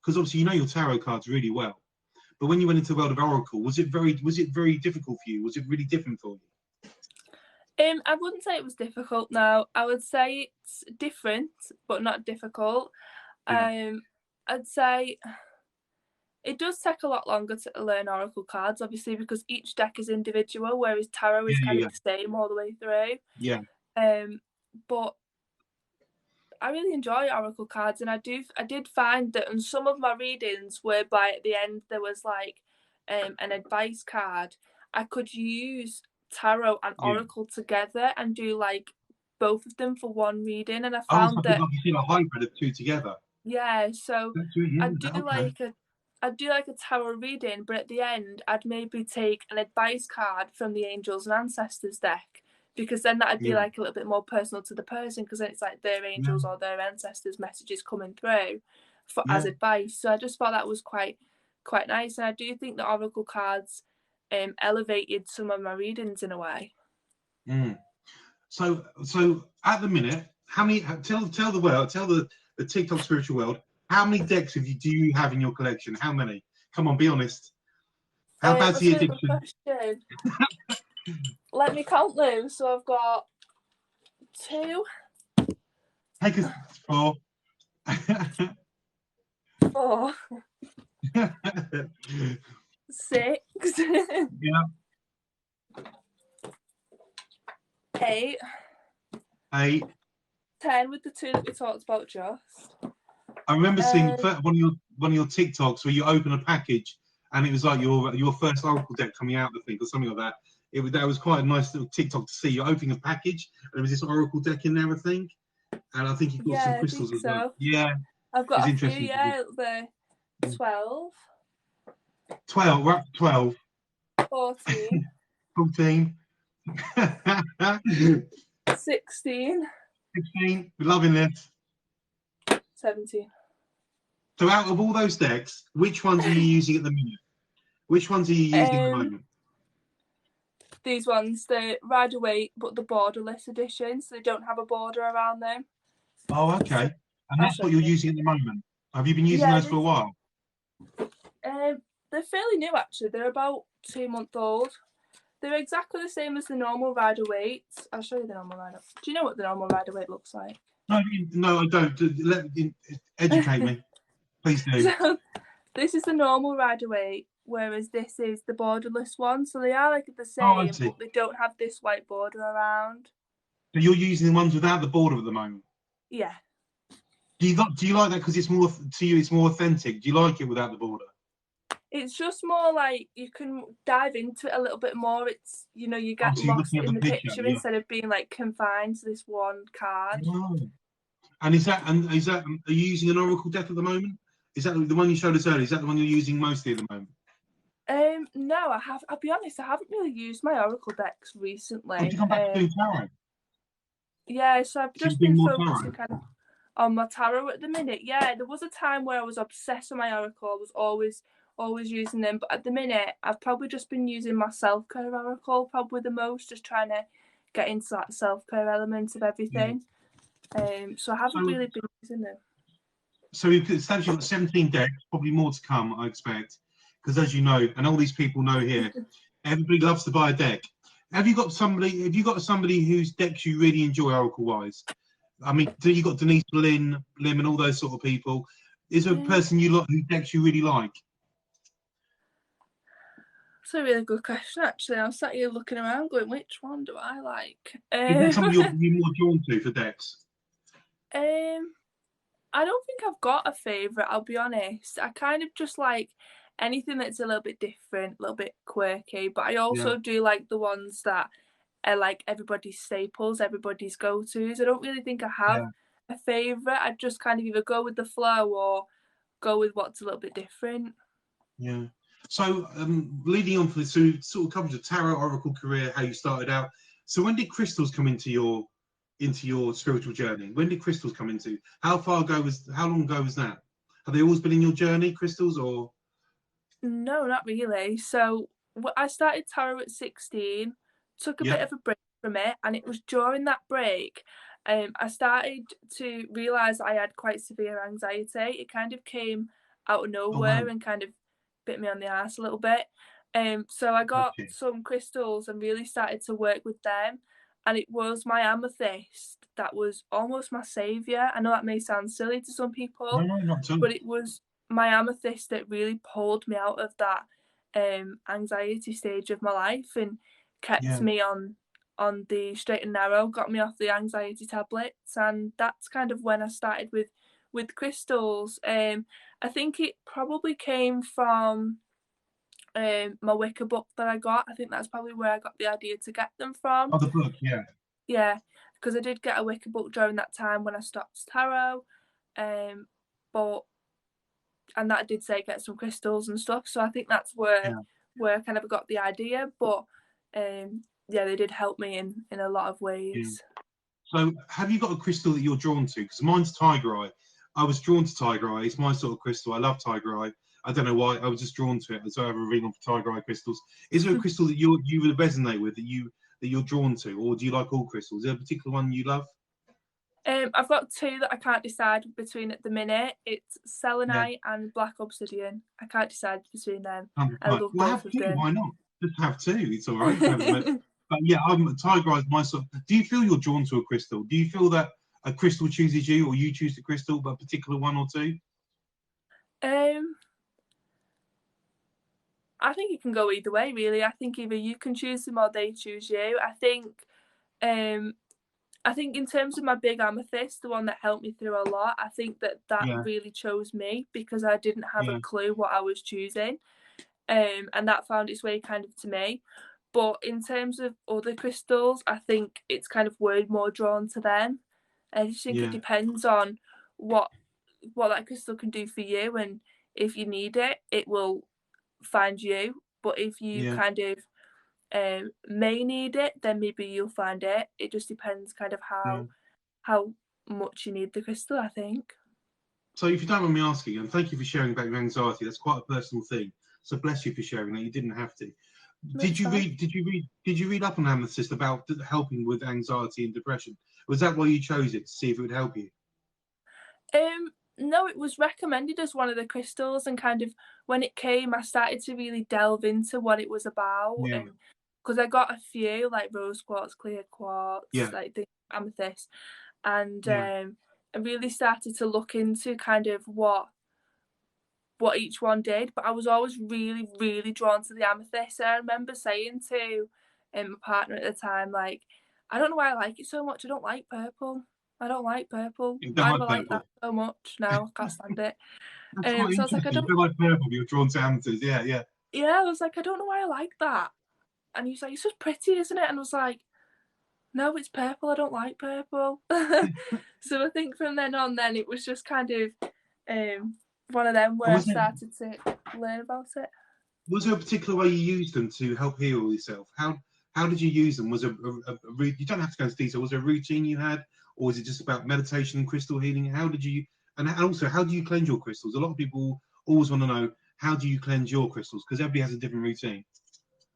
Speaker 1: because obviously you know your tarot cards really well, but when you went into the world of oracle, was it very difficult for you? Was it really different for you?
Speaker 2: I wouldn't say it was difficult. No, I would say it's different, but not difficult.
Speaker 1: Yeah.
Speaker 2: I'd say it does take a lot longer to learn oracle cards, obviously, because each deck is individual, whereas tarot is kind of the same all the way through.
Speaker 1: Yeah.
Speaker 2: But I really enjoy oracle cards, and I did find that in some of my readings, whereby at the end there was like an advice card, I could use tarot and oracle together and do like both of them for one reading, and I found that
Speaker 1: like you see a hybrid of two together.
Speaker 2: yeah, so I'd do
Speaker 1: Okay.
Speaker 2: like a tarot reading, but at the end I'd maybe take an advice card from the angels and ancestors deck, because then that'd be like a little bit more personal to the person, because then it's like their angels or their ancestors messages coming through for as advice. So I just thought that was quite nice, and I do think the oracle cards elevated some of my readings in a way.
Speaker 1: So at the minute, how many? Tell the world, tell the TikTok spiritual world, how many decks do you have in your collection? How many? Come on, be honest. How bad's the addiction?
Speaker 2: Let me count them. So I've got 2.
Speaker 1: Take us 4.
Speaker 2: 4. 6.
Speaker 1: Yeah.
Speaker 2: 8.
Speaker 1: 8.
Speaker 2: 10 with the 2 that we talked about just.
Speaker 1: I remember seeing one of your TikToks where you open a package and it was like your first oracle deck coming out, I think, or something like that. That was quite a nice little TikTok to see. You're opening a package and there was this oracle deck in there, I think. And I think you've got some crystals as well. Yeah.
Speaker 2: I've got a few, the 12.
Speaker 1: 12, we're up to 12.
Speaker 2: 14.
Speaker 1: 14.
Speaker 2: 16.
Speaker 1: 16. We're loving this.
Speaker 2: 17.
Speaker 1: So out of all those decks, which ones are you using at the minute? Which ones are you using at the moment?
Speaker 2: These ones, the Rider-Waite, but the borderless edition, so they don't have a border around them.
Speaker 1: Oh, okay. And that's what you're using at the moment. Have you been using those for a while?
Speaker 2: They're fairly new, actually. They're about 2 months old. They're exactly the same as the normal Rider-Waite. I'll show you the normal Rider. Do you know what the normal Rider-Waite looks like?
Speaker 1: No, I don't. Educate me. Please do.
Speaker 2: So, this is the normal Rider-Waite, whereas this is the borderless one. So they are like the same, but they don't have this white border around.
Speaker 1: So you're using the ones without the border at the moment?
Speaker 2: Yeah.
Speaker 1: Do you like that because it's more to you? It's more authentic. Do you like it without the border?
Speaker 2: It's just more like you can dive into it a little bit more. It's you get lost in the picture instead of being like confined to this one card.
Speaker 1: Oh. And are you using an oracle deck at the moment? Is that the one you showed us earlier? Is that the one you're using mostly at the moment?
Speaker 2: No, I'll be honest, I haven't really used my oracle decks recently.
Speaker 1: Did you come back to doing tarot?
Speaker 2: Yeah, so I've just been focusing kind of on my tarot at the minute. Yeah, there was a time where I was obsessed with my oracle. I was always always using them. But at the minute, I've probably just been using my self-care oracle probably the most, just trying to get into that self-care element of everything. So I haven't really been using them.
Speaker 1: So you've essentially got 17 decks, probably more to come, I expect, because as you know, and all these people know here, everybody loves to buy a deck. Have you got somebody whose decks you really enjoy oracle-wise? I mean, you got Denise Lim and all those sort of people. Is there a person you like whose decks you really like?
Speaker 2: That's a really good question, actually. I was sat here looking around going, which one do I like?
Speaker 1: Is there somebody you're more drawn to for decks?
Speaker 2: I don't think I've got a favourite, I'll be honest. I kind of just like anything that's a little bit different, a little bit quirky, but I also do like the ones that are like everybody's staples, everybody's go-tos. I don't really think I have a favourite. I just kind of either go with the flow or go with what's a little bit different.
Speaker 1: Yeah. So leading on for this, so sort of covers your tarot oracle career, how you started out. So when did crystals come into your spiritual journey? When did crystals come into? How long ago was that? Have they always been in your journey, crystals, or?
Speaker 2: No, not really. So I started tarot at 16, took a bit of a break from it, and it was during that break I started to realise I had quite severe anxiety. It kind of came out of nowhere and kind of bit me on the arse a little bit. So I got some crystals and really started to work with them. And it was my amethyst that was almost my saviour. I know that may sound silly to some people, but it was my amethyst that really pulled me out of that anxiety stage of my life and kept me on the straight and narrow, got me off the anxiety tablets. And that's kind of when I started with crystals. I think it probably came from my Wicca book that I got. I think that's probably where I got the idea to get them from.
Speaker 1: Oh, the book,
Speaker 2: yeah, because I did get a Wicca book during that time when I stopped tarot, and that did say get some crystals and stuff. So I think that's where I kind of got the idea. But they did help me in a lot of ways.
Speaker 1: So have you got a crystal that you're drawn to? Because mine's Tiger Eye. I was drawn to Tiger Eye. It's my sort of crystal. I love Tiger Eye. I don't know why. I was just drawn to it. So I have a ring on for Tiger Eye crystals. Is there a crystal that you would resonate with that you're drawn to, or do you like all crystals? Is there a particular one you love?
Speaker 2: I've got two that I can't decide between at the minute. It's selenite and black obsidian. I can't decide between them. I love both of them.
Speaker 1: Why not? Just have two. It's all right. But yeah, Tiger Eye is my sort. Do you feel you're drawn to a crystal? Do you feel that a crystal chooses you, or you choose the crystal, but a particular one or two?
Speaker 2: I think it can go either way, really. I think either you can choose them or they choose you. I think in terms of my big amethyst, the one that helped me through a lot, I think that really chose me because I didn't have a clue what I was choosing. And that found its way kind of to me. But in terms of other crystals, I think it's kind of more drawn to them. I just think it depends on what that crystal can do for you, and if you need it, it will find you. But if you kind of may need it, then maybe you'll find it. It just depends kind of how much you need the crystal, I think.
Speaker 1: So if you don't mind me asking, and thank you for sharing about your anxiety, that's quite a personal thing. So bless you for sharing that. You didn't have to. Did you read up on amethyst about helping with anxiety and depression? Was that why you chose it, to see if it would help you?
Speaker 2: No, it was recommended as one of the crystals, and kind of when it came, I started to really delve into what it was about. Because I got a few like rose quartz, clear quartz, like the amethyst, and I really started to look into kind of what each one did. But I was always really, really drawn to the amethyst. And I remember saying to my partner at the time, like, I don't know why I like it so much. I don't like purple. I don't like purple. Why do I like that so much now? I can't stand it.
Speaker 1: So I was like, I don't like purple. You're drawn to amethyst. Yeah,
Speaker 2: I was like, I don't know why I like that. And he was like, it's just pretty, isn't it? And I was like, no, it's purple. I don't like purple. So I think from then on, it was just kind of one of them where I started to learn about it.
Speaker 1: Was there a particular way you used them to help heal yourself? How did you use them? Was it you don't have to go into detail. Was there a routine you had, or was it just about meditation and crystal healing? How did you, and also how do you cleanse your crystals? A lot of people always want to know, how do you cleanse your crystals? Because everybody has a different routine.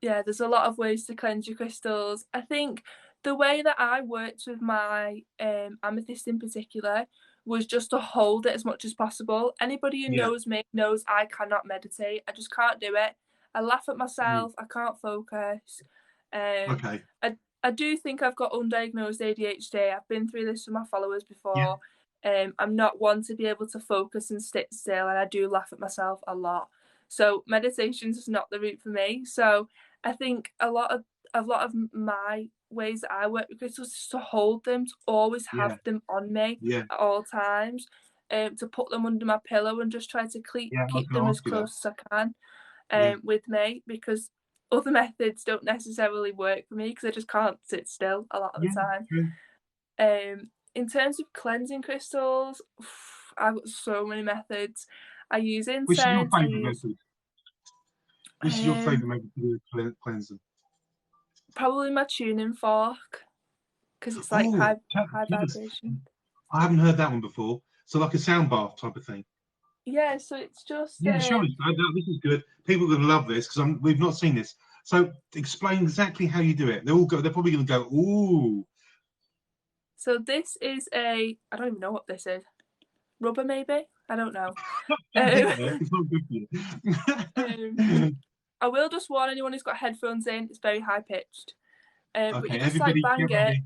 Speaker 2: Yeah, there's a lot of ways to cleanse your crystals. I think the way that I worked with my amethyst in particular was just to hold it as much as possible. Anybody who knows me knows I cannot meditate. I just can't do it. I laugh at myself. I can't focus.
Speaker 1: Okay.
Speaker 2: I do think I've got undiagnosed ADHD. I've been through this with my followers before. I'm not one to be able to focus and sit still, and I do laugh at myself a lot. So meditation's is not the route for me. So I think a lot of my ways that I work with crystals is to hold them, to always have them on me at all times, to put them under my pillow and just try to keep them as close as I can with me, because other methods don't necessarily work for me because I just can't sit still a lot of the time. In terms of cleansing crystals, I've got so many methods. I use incense.
Speaker 1: Which is your favourite method? Which is your favourite method to cleanse them?
Speaker 2: Probably my tuning fork, because it's like high vibration.
Speaker 1: I haven't heard that one before. So like a sound bath type of thing.
Speaker 2: Yeah, so it's just...
Speaker 1: Yeah, sure. This is good. People are going to love this because we've not seen this. So explain exactly how you do it. They're probably going to go, ooh.
Speaker 2: So this is I don't even know what this is. Rubber, maybe? I don't know.
Speaker 1: It's not good for you.
Speaker 2: I will just warn anyone who's got headphones in, it's very high pitched. But you just
Speaker 1: everybody
Speaker 2: bang it.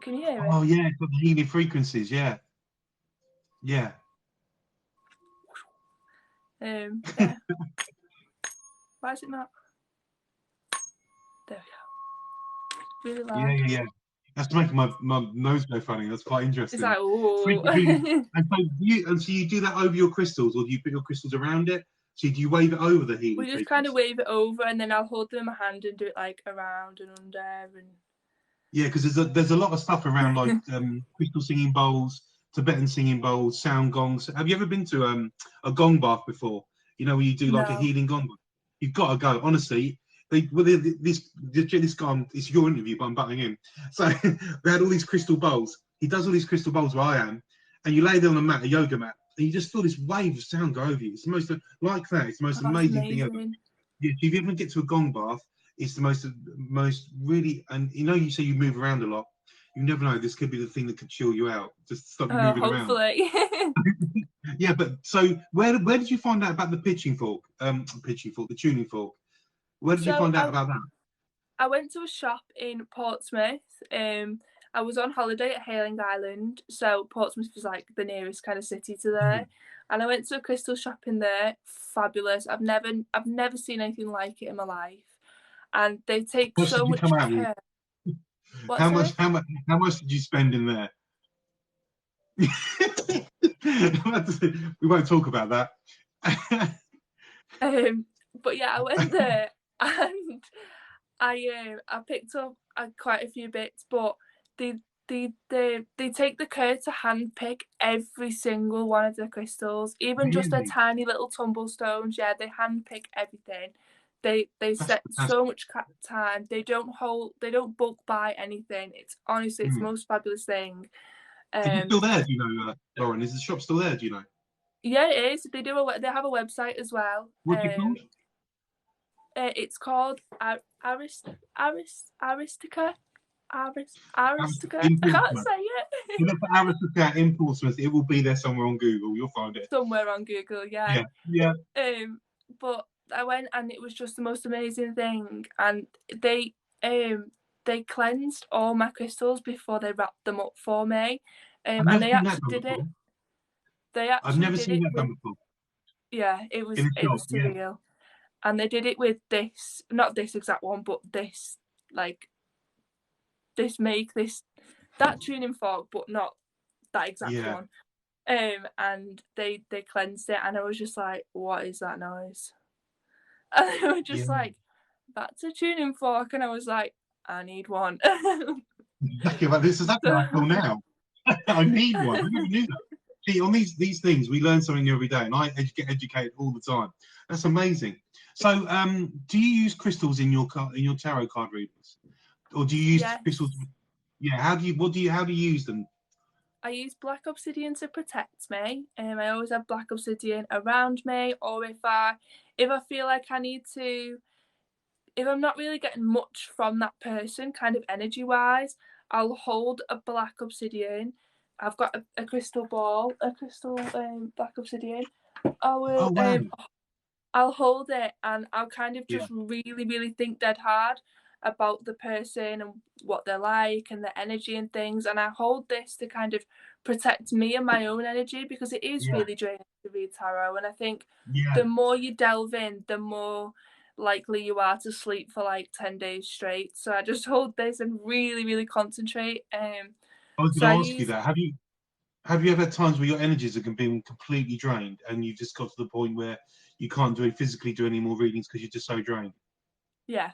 Speaker 2: Can you hear it?
Speaker 1: Oh yeah, it's got the healing frequencies, yeah.
Speaker 2: Yeah. Why is it not? There we go. Really loud.
Speaker 1: Yeah. That's making my nose go funny. That's quite interesting.
Speaker 2: It's like, ooh.
Speaker 1: And so you do that over your crystals, or do you put your crystals around it? So do you wave it over the healing frequency?
Speaker 2: We just kind of wave it over, and then I'll hold them in my hand and do it like around and under. And
Speaker 1: yeah, because there's a lot of stuff around, like crystal singing bowls, Tibetan singing bowls, sound gongs. Have you ever been to a gong bath before? You know, when you do like a healing gong bath? You've got to go. Honestly, this guy, it's your interview, but I'm butting in. So they had all these crystal bowls. He does all these crystal bowls where I am, and you lay there on a mat, a yoga mat, and you just feel this wave of sound go over you. It's the most like that. It's the most amazing thing ever. Yeah, if you ever get to a gong bath, it's the most really, and you say you move around a lot. You never know. This could be the thing that could chill you out. Just stop moving around.
Speaker 2: Hopefully.
Speaker 1: Yeah, but so where did you find out about the pitching fork? The tuning fork. Where did you find out about that?
Speaker 2: I went to a shop in Portsmouth. I was on holiday at Hayling Island, so Portsmouth was like the nearest kind of city to there. And I went to a crystal shop in there. Fabulous. I've never seen anything like it in my life. And they take so much care.
Speaker 1: How much did you spend in there? We won't talk about that.
Speaker 2: But yeah, I went there and I picked up quite a few bits, but they take the care to hand pick every single one of the crystals, even just their tiny little tumble stones. Yeah, they hand pick everything. They set so much time. They don't bulk buy anything. It's honestly it's the most fabulous thing.
Speaker 1: Is it still there? Do you know, Lauren? Is the shop still there? Do you know?
Speaker 2: Yeah, it is. They have a website as well.
Speaker 1: What's it called?
Speaker 2: It's called Aristica. I can't say it.
Speaker 1: You look for Aristica in Portsmouth. It will be there somewhere on Google. You'll find it.
Speaker 2: Somewhere on Google, yeah. But I went and it was just the most amazing thing. And they cleansed all my crystals before they wrapped them up for me. And they actually did it.
Speaker 1: I've never seen that done before.
Speaker 2: Yeah, it was surreal. And they did it with this, not this exact one, but this, like, that tuning fork, but not that exact one. And they cleansed it, and I was just like, what is that noise? And they were just like, that's a tuning fork. And I was like, I need one.
Speaker 1: Exactly, like this is exactly how I feel now. I need one. I never knew that. See, on these things, we learn something new every day, and I get educated all the time. That's amazing. So, do you use crystals in your tarot card readings, or do you use crystals? Yeah. How do you use them?
Speaker 2: I use black obsidian to protect me. I always have black obsidian around me, or if I feel like I need to, if I'm not really getting much from that person, kind of energy wise, I'll hold a black obsidian. I've got a crystal ball, a crystal black obsidian. I
Speaker 1: Oh
Speaker 2: will
Speaker 1: wow.
Speaker 2: I'll hold it and I'll kind of
Speaker 1: Yeah.
Speaker 2: just really, really think dead hard about the person and what they're like and their energy and things. And I hold this to kind of protect me and my own energy, because it is
Speaker 1: Yeah.
Speaker 2: really draining to read tarot. And I think
Speaker 1: Yeah.
Speaker 2: the more you delve in, the more likely you are to sleep for like 10 days straight. So I just hold this and really, really concentrate.
Speaker 1: I was
Speaker 2: So I
Speaker 1: going to ask you
Speaker 2: use,
Speaker 1: that. Have you ever had times where your energies have been completely drained and you've just got to the point where you can't physically do any more readings because you're just so drained?
Speaker 2: yeah,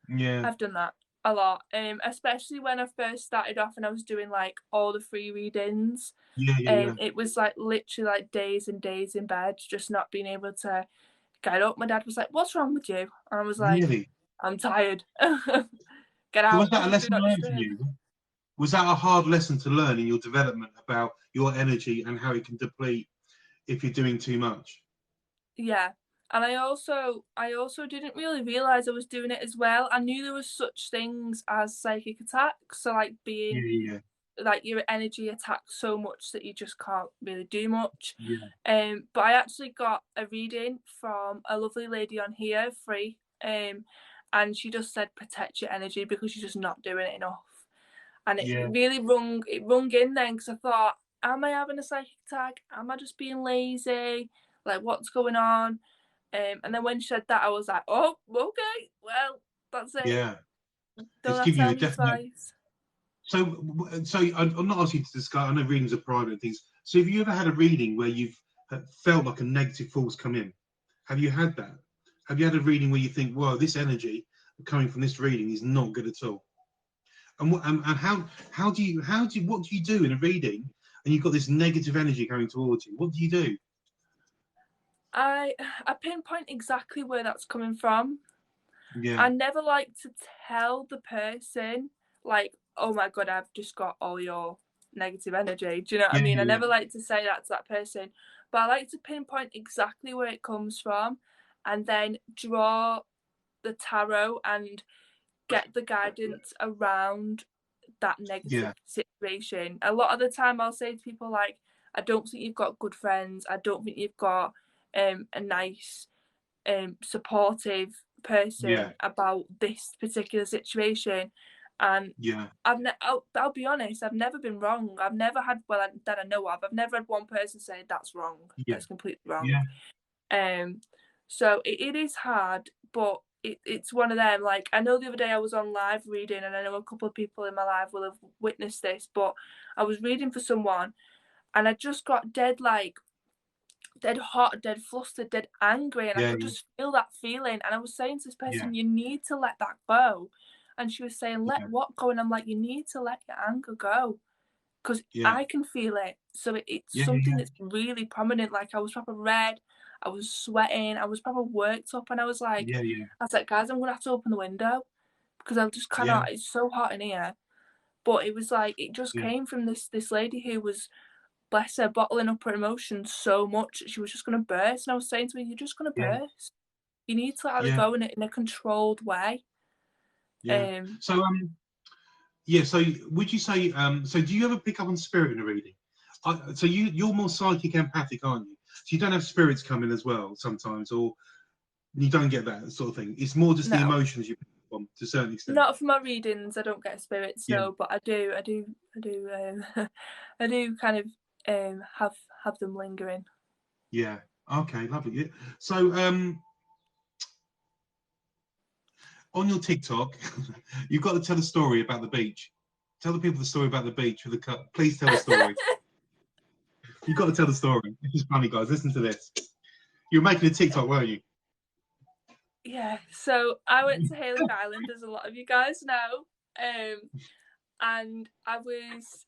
Speaker 1: Yeah.
Speaker 2: I've done that a lot. Especially when I first started off and I was doing like all the free readings.
Speaker 1: Yeah. Yeah.
Speaker 2: It was like literally like days and days in bed, just not being able to get up. My dad was like, "What's wrong with you?" And I was like,
Speaker 1: Really?
Speaker 2: "I'm tired. Get
Speaker 1: So was
Speaker 2: out.
Speaker 1: that a
Speaker 2: Do
Speaker 1: lesson
Speaker 2: not
Speaker 1: learned for
Speaker 2: disturb."
Speaker 1: you? Was that a hard lesson to learn in your development about your energy and how it can deplete if you're doing too much?
Speaker 2: Yeah. And I also didn't really realize I was doing it as well. I knew there was such things as psychic attacks, so like being
Speaker 1: Yeah.
Speaker 2: like your energy attacks so much that you just can't really do much.
Speaker 1: Yeah.
Speaker 2: But I actually got a reading from a lovely lady on here, free, and she just said protect your energy because you're just not doing it enough. And it
Speaker 1: Yeah.
Speaker 2: really rung in then, because I thought, am I having a psychic attack? Am I just being lazy? Like, what's going on? And then when she said that, I was like, oh, okay, well, that's it.
Speaker 1: Yeah.
Speaker 2: Don't
Speaker 1: It's
Speaker 2: have to
Speaker 1: giving you
Speaker 2: tell
Speaker 1: a
Speaker 2: me
Speaker 1: definite.
Speaker 2: twice.
Speaker 1: So I'm not asking you to discuss. I know readings are private and things. So have you ever had a reading where you've felt like a negative force come in? Have you had that? Have you had a reading where you think, "Whoa, this energy coming from this reading is not good at all"? And how do you what do you do in a reading and you've got this negative energy coming towards you? What do you do?
Speaker 2: I pinpoint exactly where that's coming from.
Speaker 1: Yeah.
Speaker 2: I never like to tell the person, like, oh my God, I've just got all your negative energy. Do you know what I mean? I
Speaker 1: Yeah.
Speaker 2: never like to say that to that person, but I like to pinpoint exactly where it comes from and then draw the tarot and get the guidance around that negative
Speaker 1: Yeah.
Speaker 2: situation. A lot of the time, I'll say to people, like, I don't think you've got good friends. I don't think you've got a nice supportive
Speaker 1: Yeah.
Speaker 2: person about this particular situation. And
Speaker 1: Yeah.
Speaker 2: I'll be honest, I've never been wrong. I've never had, well, that I know of, I've never had one person say that's wrong.
Speaker 1: Yeah.
Speaker 2: That's completely wrong.
Speaker 1: Yeah.
Speaker 2: So it is hard, but it's one of them. Like, I know the other day I was on live reading, and I know a couple of people in my life will have witnessed this, but I was reading for someone and I just got dead hot, dead flustered, dead angry, and I
Speaker 1: Yeah.
Speaker 2: could just feel that feeling. And I was saying to this
Speaker 1: Yeah.
Speaker 2: person, you need to let that go. And she was saying, let
Speaker 1: Yeah.
Speaker 2: what go? And I'm like, you need to let your anger go, because
Speaker 1: Yeah.
Speaker 2: I can feel it. So it's
Speaker 1: Yeah.
Speaker 2: something that's really prominent. Like, I was proper red, I was sweating, I was proper worked up, and I was like,
Speaker 1: Yeah. Yeah.
Speaker 2: guys, I'm gonna have to open the window because I just
Speaker 1: Yeah.
Speaker 2: cannot. It's so hot in here. But it was like, it just
Speaker 1: Yeah.
Speaker 2: came from this lady who was, bless her, bottling up her emotions so much she was just gonna burst. And I was saying to her, you're just gonna
Speaker 1: Yeah.
Speaker 2: burst. You need to let it
Speaker 1: Yeah.
Speaker 2: go in a controlled way.
Speaker 1: Yeah. So yeah. So would you say so do you ever pick up on spirit in a reading? So you're more psychic empathic, aren't you? So you don't have spirits come in as well sometimes, or you don't get that sort of thing. It's more just the
Speaker 2: No,
Speaker 1: emotions you pick up on to a certain extent.
Speaker 2: not for my readings. I don't get spirits,
Speaker 1: Yeah.
Speaker 2: no, but I do. I do kind of have them lingering.
Speaker 1: Yeah. Okay. Lovely. Yeah. So on your TikTok, you've got to tell a story about the beach. Tell the people the story about the beach with the cut. Please tell the story. You've got to tell the story. This is funny, guys. Listen to this. You were making a TikTok, weren't you?
Speaker 2: Yeah. So I went to Hailing Island, as a lot of you guys know, and I was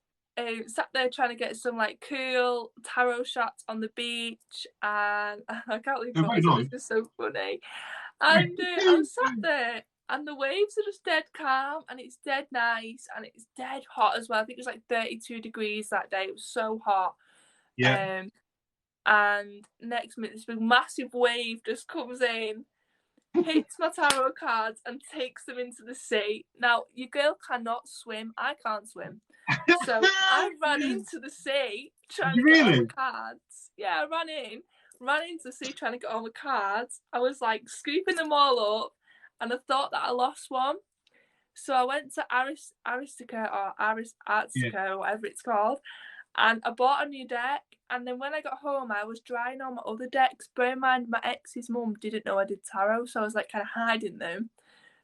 Speaker 2: sat there trying to get some like cool tarot shots on the beach, and I can't leave
Speaker 1: They're
Speaker 2: what
Speaker 1: very
Speaker 2: this. It was
Speaker 1: nice.
Speaker 2: just so funny. And I was sat there, and the waves are just dead calm, and it's dead nice, and it's dead hot as well. I think it was like 32 degrees that day. It was so hot.
Speaker 1: Yeah.
Speaker 2: And next minute, this big massive wave just comes in, hits my tarot cards, and takes them into the sea. Now, your girl cannot swim. I can't swim. So I ran into the sea trying to get all the cards. Yeah, I ran into the sea trying to get all the cards. I was like scooping them all up, and I thought that I lost one. So I went to Aristica or Artistica or whatever it's called, and I bought a new deck. And then when I got home, I was drying on my other decks. Bear in mind, my ex's mum didn't know I did tarot, so I was like kind of hiding them.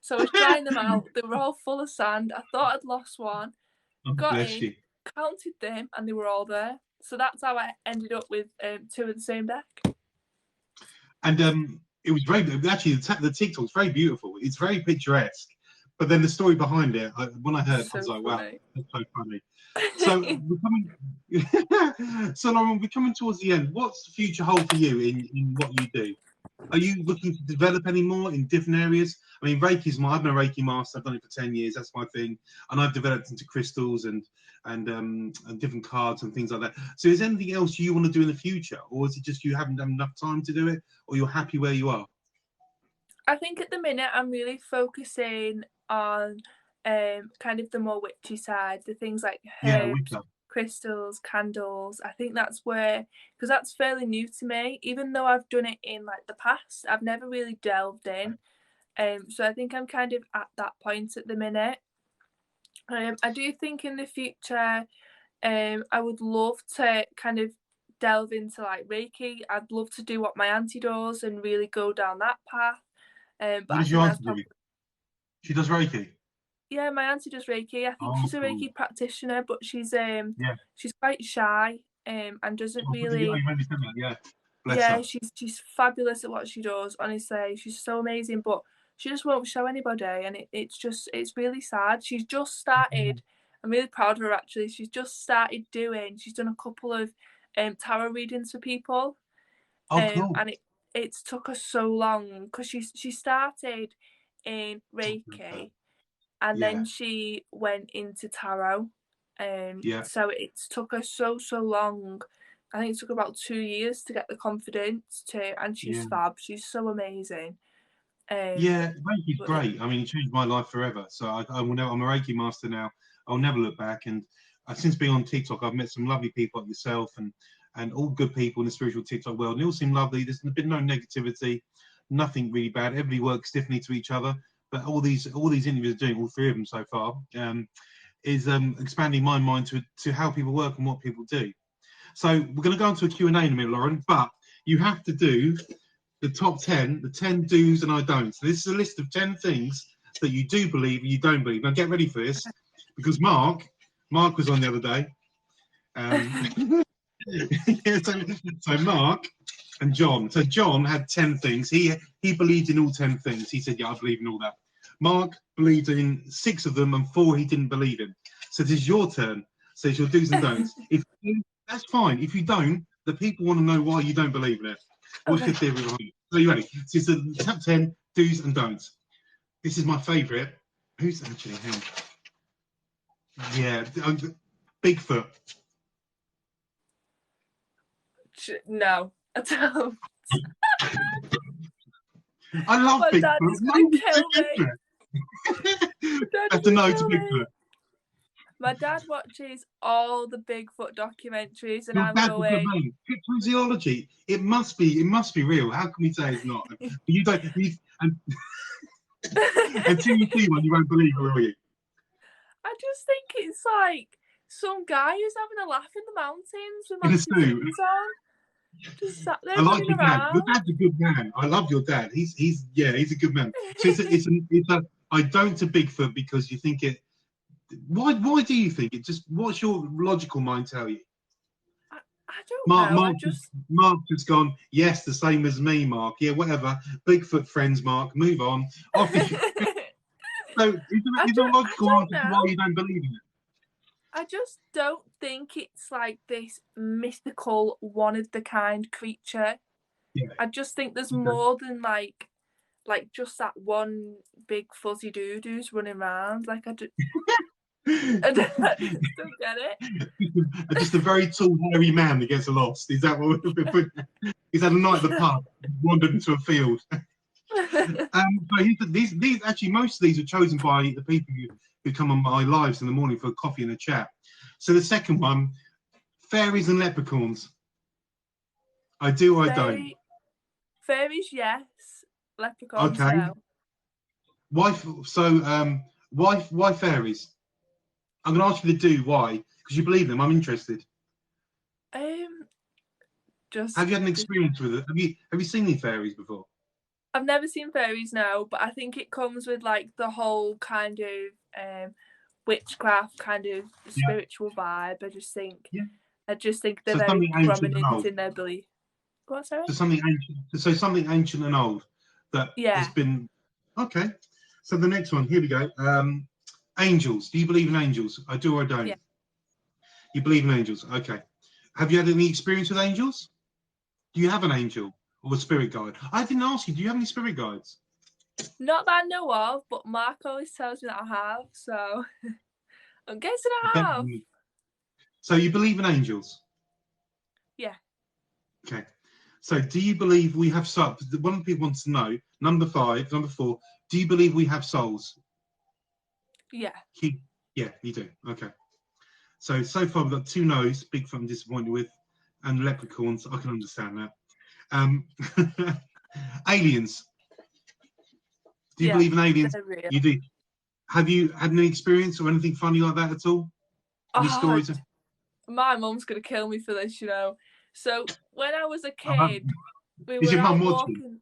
Speaker 2: So I was drying them out. They were all full of sand. I thought I'd lost one. Got in, counted them, and they were all there. So that's how I ended up with 2 of the same deck.
Speaker 1: And it was very, actually, the TikTok's very beautiful. It's very picturesque. But then the story behind it, when I heard, I was like, wow, that's so funny. So so Lauren, we're coming towards the end. What's the future hold for you in what you do? Are you looking to develop any more in different areas? I mean, Reiki's I've been a Reiki master. I've done it for 10 years. That's my thing. And I've developed into crystals and different cards and things like that. So is there anything else you want to do in the future? Or is it just you haven't done enough time to do it? Or you're happy where you are?
Speaker 2: I think at the minute I'm really focusing on kind of the more witchy side, the things like herbs, crystals, candles. I think that's where, because that's fairly new to me, even though I've done it in like the past, I've never really delved in. So I think I'm kind of at that point at the minute. I do think in the future, I would love to kind of delve into like Reiki. I'd love to do what my auntie does and really go down that path. But
Speaker 1: what does your auntie do? She does Reiki?
Speaker 2: Yeah, my auntie does Reiki. I think she's a Reiki practitioner, but she's quite shy and doesn't really.
Speaker 1: Yeah,
Speaker 2: she's fabulous at what she does. Honestly, she's so amazing, but she just won't show anybody, and it's really sad. She's just started. I'm really proud of her actually. She's just started doing. She's done a couple of tarot readings for people.
Speaker 1: Cool.
Speaker 2: And it's took her so long because she started in Reiki. And then she went into tarot. So it's took her so long. I think it took about 2 years to get the confidence to, and she's fab. She's so amazing.
Speaker 1: Reiki's great. I mean, it changed my life forever. So I'm a Reiki master now. I'll never look back. And since being on TikTok, I've met some lovely people like yourself and all good people in the spiritual TikTok world. And they all seem lovely. There's been no negativity, nothing really bad. Everybody works differently to each other. But all these interviews are doing, all 3 of them so far, is expanding my mind to how people work and what people do. So we're going to go into a Q&A in a minute, Lauren, but you have to do the top 10, the 10 do's and I don'ts. So this is a list of 10 things that you do believe and you don't believe. Now get ready for this, because Mark was on the other day. So Mark and John. So John had 10 things. He believed in all 10 things. He said, yeah, I believe in all that. Mark believed in 6 of them and 4 he didn't believe in. So this is your turn. So it's your do's and don'ts. That's fine. If you don't, the people want to know why you don't believe in it. What's your theory behind it? So you ready? So it's the top 10 do's and don'ts. This is my favourite. Who's actually him? Yeah, Bigfoot.
Speaker 2: No, I don't.
Speaker 1: I love
Speaker 2: my
Speaker 1: Bigfoot.
Speaker 2: Dad is going to kill me.
Speaker 1: That's a no to Bigfoot.
Speaker 2: My dad watches all the Bigfoot documentaries, and I'm going.
Speaker 1: Cryptozoology. It must be real. How can we say it's not? You don't. Until you see one, you won't believe it, will you?
Speaker 2: I just think it's like some guy who's having a laugh in the mountains with my shoes on. Just sat there.
Speaker 1: I like your dad. Your dad's a good man. I love your dad. He's a good man. So it's a I don't to Bigfoot because you think it. Why do you think it? Just what's your logical mind tell you?
Speaker 2: I don't know.
Speaker 1: Mark just gone. Yes, the same as me, Mark. Yeah, whatever. Bigfoot friends, Mark. Move on. So is there a logical answer to why you don't believe in it?
Speaker 2: I just don't think it's like this mythical, one of the kind creature. Yeah. I just think there's more than like like just that one big fuzzy dude who's running around. Like I just don't get it.
Speaker 1: Just a very tall, hairy man that gets lost. Is that what we're He's had a night at the pub, wandered into a field. But these actually, most of these are chosen by the people who come on my lives in the morning for a coffee and a chat. So the second one, fairies and leprechauns. I do, I don't.
Speaker 2: Fairies, yes. Leprechauns,
Speaker 1: okay.
Speaker 2: no.
Speaker 1: Why? So, why fairies? I'm going to ask you to do why, because you believe them. I'm interested.
Speaker 2: Just
Speaker 1: have you had an experience with it? Have you seen any fairies before?
Speaker 2: I've never seen fairies, no, but I think it comes with like the whole kind of witchcraft kind of spiritual vibe. I just think they're
Speaker 1: so
Speaker 2: very prominent in their belief. What, sorry?
Speaker 1: So something ancient and old that has been okay. So the next one, here we go. Angels. Do you believe in angels? I do or I don't.
Speaker 2: Yeah.
Speaker 1: You believe in angels? Okay. Have you had any experience with angels? Do you have an angel or a spirit guide? I didn't ask you. Do you have any spirit guides?
Speaker 2: Not that I know of, but Mark always tells me that I have. So I'm guessing I have.
Speaker 1: So you believe in angels?
Speaker 2: Yeah.
Speaker 1: Okay. So do you believe we have souls? One of the people wants to know, number 4, do you believe we have souls?
Speaker 2: Yeah.
Speaker 1: Yeah, you do. Okay. So far we've got 2 no's, Bigfoot I'm disappointed with, and leprechauns, I can understand that. Aliens. Do you believe in aliens? You do. Have you had any experience or anything funny like that at all? Any stories?
Speaker 2: My mum's going to kill me for this, you know. So when I was a kid, we were out walking.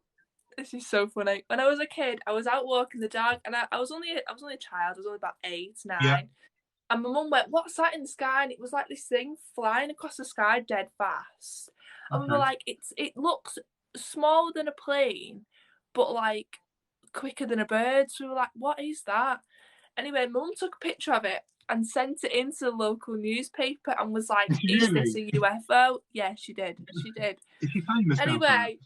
Speaker 2: This is so funny. When I was a kid, I was out walking the dog, and I was only a child. I was only about 8, 9. Yeah. And my mum went, "What's that in the sky?" And it was like this thing flying across the sky dead fast. And we were like, it looks smaller than a plane, but like quicker than a bird. So we were like, what is that? Anyway, mum took a picture of it and sent it into the local newspaper and was like, "Is this a UFO?" Yeah, she did.
Speaker 1: Is she famous?
Speaker 2: Anyway,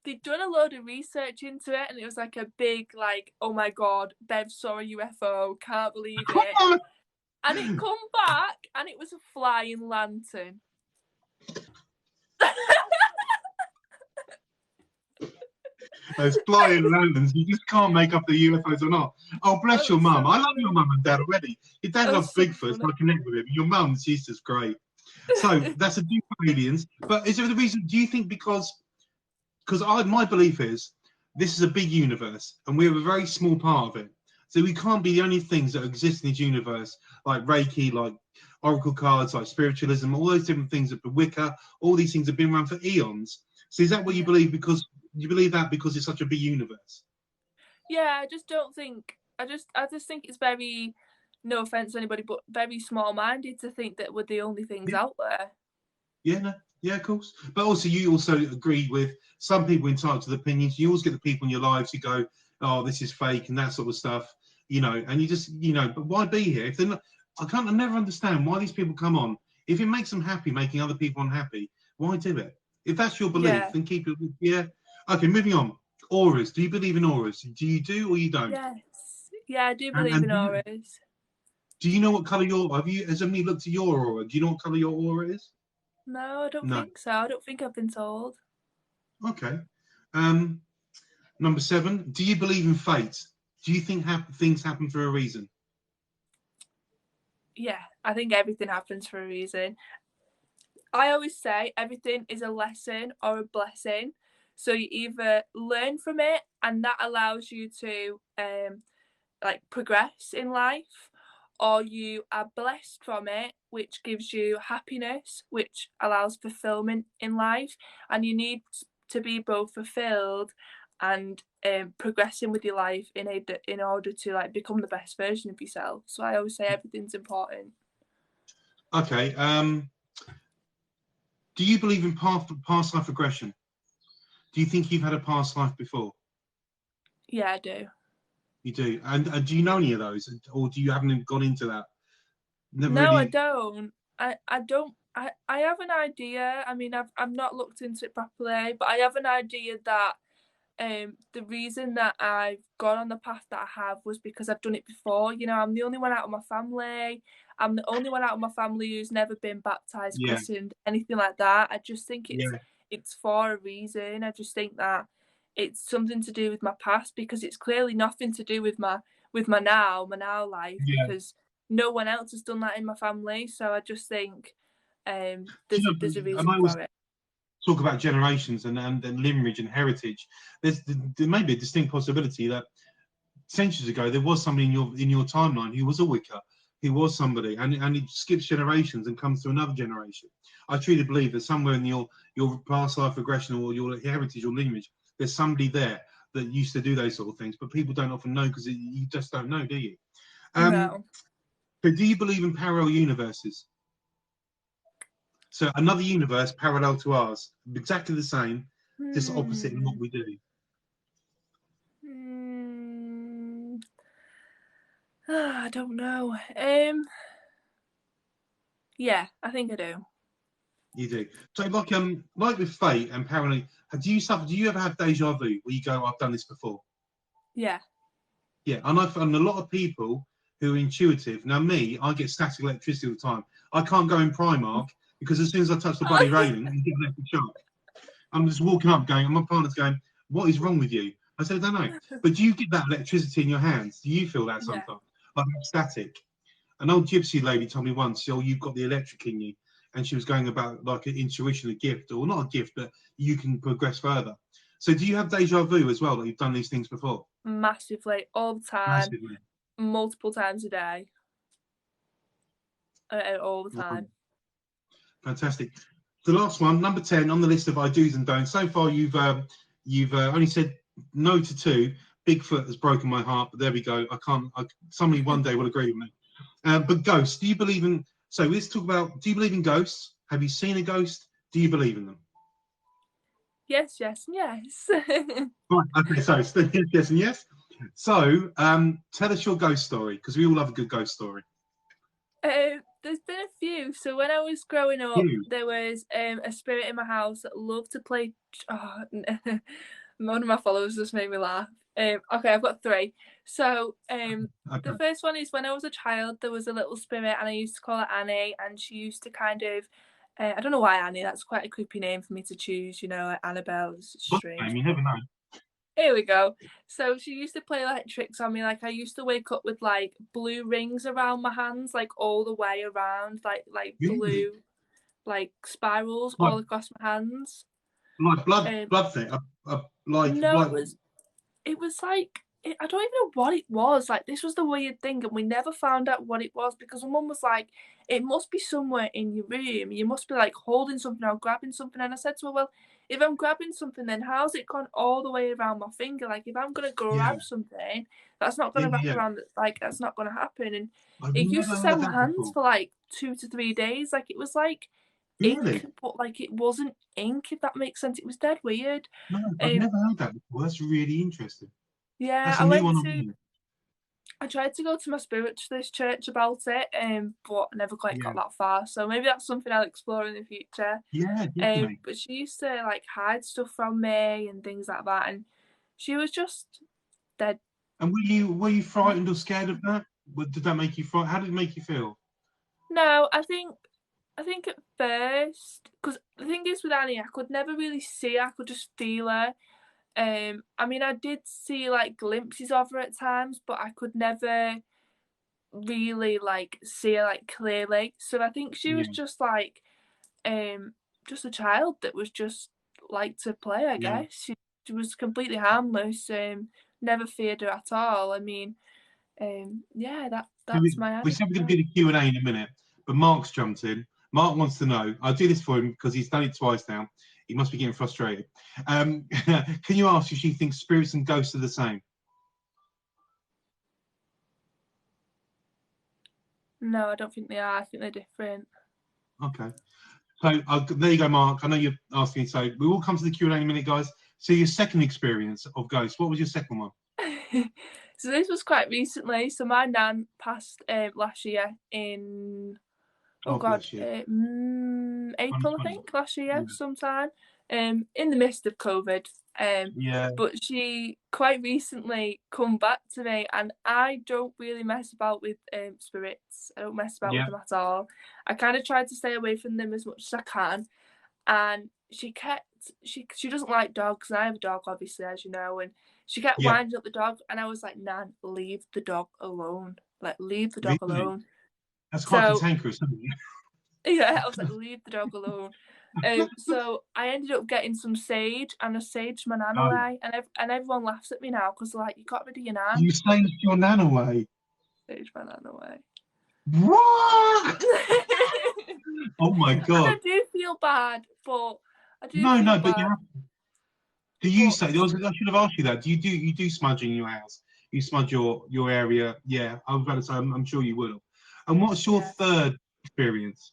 Speaker 2: they'd done a load of research into it, and it was like a big, like, "Oh my god, Bev saw a UFO, can't believe it." And it come back, and it was a flying lantern.
Speaker 1: Those flying lanterns, you just can't make up the UFOs or not. Oh, bless your mum. I love your mum and dad already. Your dad loves Bigfoot, so I connect with him. Your mum, she's just great. So that's a deep aliens. But is there the reason? Do you think because my belief is this is a big universe and we're a very small part of it. So we can't be the only things that exist in this universe, like Reiki, like Oracle cards, like spiritualism, all those different things, Wicca, all these things have been around for eons. So is that what you believe? Because you believe that because it's such a big universe?
Speaker 2: Yeah, I just don't think. I just think it's very, no offense to anybody, but very small-minded to think that we're the only things out there.
Speaker 1: Yeah, of course. But also, you also agree with some people entitled to the opinions. You always get the people in your lives who go, "Oh, this is fake," and that sort of stuff. You know, and you just, but why be here if they're not? I never understand why these people come on. If it makes them happy, making other people unhappy, why do it? If that's your belief, then keep it. Yeah. Okay, moving on. Auras. Do you believe in auras? Do you do or you don't?
Speaker 2: Yes. Yeah, I do believe in auras.
Speaker 1: Do you know what colour has somebody looked at your aura? Do you know what colour your aura is?
Speaker 2: No, I don't think so. I don't think I've been told.
Speaker 1: Okay. Number 7. Do you believe in fate? Do you think things happen for a reason?
Speaker 2: Yeah, I think everything happens for a reason. I always say everything is a lesson or a blessing. So you either learn from it, and that allows you to like progress in life, or you are blessed from it, which gives you happiness, which allows fulfillment in life. And you need to be both fulfilled and progressing with your life in order to like become the best version of yourself. So I always say everything's important.
Speaker 1: Okay. Do you believe in past life regression? Do you think you've had a past life before?
Speaker 2: Yeah, I do.
Speaker 1: You do. And do you know any of those, or do you haven't gone into that?
Speaker 2: No, I don't. I don't. I have an idea. I mean, I've not looked into it properly, but I have an idea that the reason that I've gone on the path that I have was because I've done it before. You know, I'm the only one out of my family. I'm the only one out of my family who's never been baptized,
Speaker 1: Yeah.
Speaker 2: christened, anything like that. I just think
Speaker 1: Yeah.
Speaker 2: it's for a reason. I just think that it's something to do with my past, because it's clearly nothing to do with my now life,
Speaker 1: Yeah.
Speaker 2: because no one else has done that in my family. So I just think there's a reason for it.
Speaker 1: Talk about generations and lineage and heritage. There may be a distinct possibility that centuries ago there was somebody in your timeline who was a Wicca, who was somebody, and it skips generations and comes to another generation. I truly believe that somewhere in your past life regression or your heritage or lineage, there's somebody there that used to do those sort of things, but people don't often know because you just don't know, do you?
Speaker 2: No.
Speaker 1: But do you believe in parallel universes? So another universe parallel to ours, exactly the same, just opposite in what we do.
Speaker 2: I don't know. Yeah, I think I do.
Speaker 1: You do. So like with fate and parallel, do you ever have deja vu where you go, I've done this before?
Speaker 2: Yeah.
Speaker 1: Yeah, and I found a lot of people who are intuitive. Now me, I get static electricity all the time. I can't go in Primark because as soon as I touch the bloody railing, I get an electric shock. I'm just walking up going, and my partner's going, what is wrong with you? I said, I don't know. But do you get that electricity in your hands? Do you feel that sometimes? Yeah. Like static? An old gypsy lady told me once, oh, you've got the electric in you. And she was going about like an intuition, a gift, or not a gift, but you can progress further. So do you have deja vu as well, that you've done these things before?
Speaker 2: Massively, all the time. Massively. Multiple times a day. All the time.
Speaker 1: Fantastic. The last one, number 10 on the list of I do's and don'ts. So far, you've only said no to 2. Bigfoot has broken my heart, but there we go. Somebody one day will agree with me. But ghosts, do you believe in? So let's talk about. Do you believe in ghosts? Have you seen a ghost? Do you believe in them?
Speaker 2: Yes, yes, and yes.
Speaker 1: Right. Okay. So yes and yes. So tell us your ghost story, because we all love a good ghost story.
Speaker 2: There's been a few. So when I was growing up, there was a spirit in my house that loved to play. Oh, one of my followers just made me laugh. Okay, I've got 3. So the first one is when I was a child, there was a little spirit, and I used to call her Annie, and she used to kind of, I don't know why Annie. That's quite a creepy name for me to choose. You know, like Annabelle is strange.
Speaker 1: You never know.
Speaker 2: Here we go. So she used to play like tricks on me. Like I used to wake up with like blue rings around my hands, like all the way around, like blue, like spirals all across my hands.
Speaker 1: Like blood thing.
Speaker 2: No, it was like I don't even know what it was. Like this was the weird thing, and we never found out what it was because my mum was like, "It must be somewhere in your room. You must be like holding something or grabbing something." And I said to her, "Well, if I'm grabbing something, then how's it gone all the way around my finger? Like if I'm gonna grab something, that's not gonna wrap around. Like that's not gonna happen." And it used to stay on my hands for like 2 to 3 days. Like it was like ink, but like it wasn't ink. If that makes sense, it was dead weird.
Speaker 1: No, I've never heard that before. That's really interesting.
Speaker 2: Yeah,
Speaker 1: that's a new one on me.
Speaker 2: I tried to go to my spiritualist church about it, but I never quite got that far. So maybe that's something I'll explore in the future.
Speaker 1: Yeah, definitely.
Speaker 2: But she used to like hide stuff from me and things like that, and she was just dead.
Speaker 1: And were you frightened or scared of that? Did that make you frightened? How did it make you feel?
Speaker 2: No, I think at first, because the thing is with Annie, I could never really see her. I could just feel her. I mean, I did see like glimpses of her at times, but I could never really like see her like clearly. So I think she was just like just a child that was just like to play, I guess. She was completely harmless, never feared her at all. I mean, that's my answer.
Speaker 1: We said we're going to do the Q&A in a minute, but Mark's jumped in. Mark wants to know, I'll do this for him because he's done it twice now. He must be getting frustrated. Can you ask if she thinks spirits and ghosts are the same?
Speaker 2: No, I don't think they are. I think they're different.
Speaker 1: Okay. So there you go, Mark. I know you're asking. So we will come to the Q&A in a minute, guys. So your second experience of ghosts, what was your second one?
Speaker 2: So this was quite recently. So my nan passed last year in April, I think, last year sometime. In the midst of COVID. But she quite recently come back to me, and I don't really mess about with spirits. I don't mess about with them at all. I kind of tried to stay away from them as much as I can. And she doesn't like dogs, and I have a dog, obviously, as you know, and she kept winding up the dog, and I was like, Nan, leave the dog alone. Like, leave the dog alone.
Speaker 1: That's quite cantankerous, isn't it?
Speaker 2: Yeah, I was like, leave the dog alone. So I ended up getting some sage, and I saged my nan away, and everyone laughs at me now because like, you got rid of your nan.
Speaker 1: You saged your nan away?
Speaker 2: Saged my nan away.
Speaker 1: What? Oh my God!
Speaker 2: And I do feel bad, but I do.
Speaker 1: No, but you have to. Do you say? I should have asked you that. Do you do smudging in your house? You smudge your area? Yeah, I was about to say. I'm sure you will. And what's your third experience?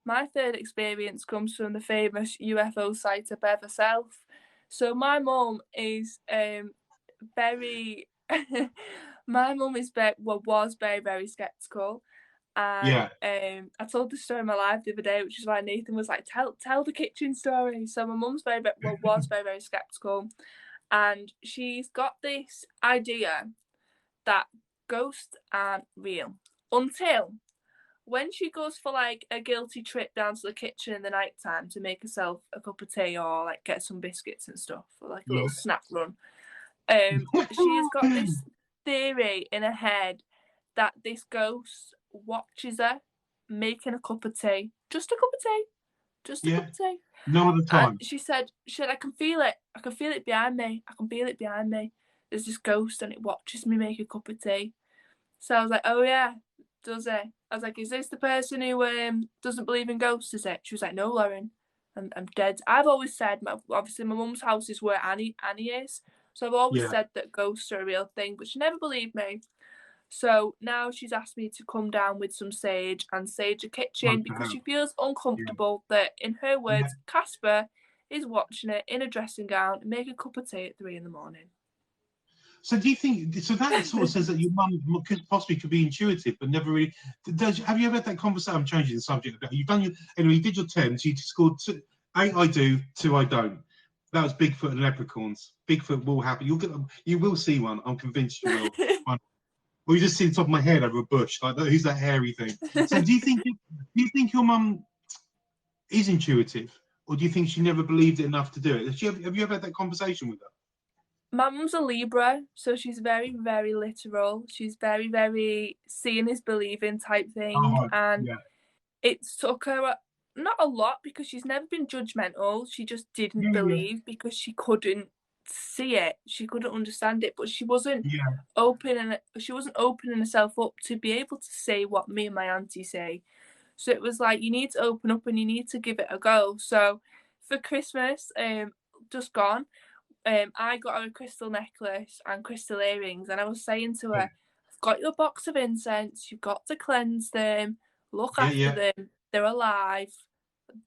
Speaker 2: My third experience comes from the famous UFO sighter Bev herself. So my mum is very. My mum is was very, very skeptical. And I told the story in my live the other day, which is why Nathan was like, tell the kitchen story. So my mum's was very, very skeptical, and she's got this idea that ghosts aren't real until when she goes for like a guilty trip down to the kitchen in the night time to make herself a cup of tea or like get some biscuits and stuff, or like a little snack run. She's got this theory in her head that this ghost watches her making a cup of tea, just a cup of tea.
Speaker 1: No other time.
Speaker 2: And she said, I can feel it behind me. There's this ghost and it watches me make a cup of tea. So I was like, oh yeah, does it? I was like, is this the person who doesn't believe in ghosts, is it? She was like, no, Lauren, I'm dead. I've always said, obviously my mum's house is where Annie is, so I've always said that ghosts are a real thing, but she never believed me. So now she's asked me to come down with some sage and sage a kitchen because she feels uncomfortable that, in her words, Casper is watching it in a dressing gown and make a cup of tea at 3 a.m.
Speaker 1: So do you think, so that sort of says that your mum could be intuitive, but never really, have you ever had that conversation? I'm changing the subject a bit. You did your 10s, you scored 8 I do, 2 I don't. That was Bigfoot and leprechauns. Bigfoot will happen. You will see one. I'm convinced you will. Or you just see the top of my head over a bush, like who's that hairy thing? So do you think your mum is intuitive, or do you think she never believed it enough to do it? Have you ever had that conversation with her?
Speaker 2: My mum's a Libra, so she's very, very literal. She's very, very seeing is believing type thing, it took her not a lot because she's never been judgmental. She just didn't believe because she couldn't see it, she couldn't understand it, but she wasn't opening herself up to be able to say what me and my auntie say. So it was like, you need to open up and you need to give it a go. So for Christmas, just gone, I got her a crystal necklace and crystal earrings, and I was saying to her, I've got your box of incense, you've got to cleanse them, look after them, they're alive,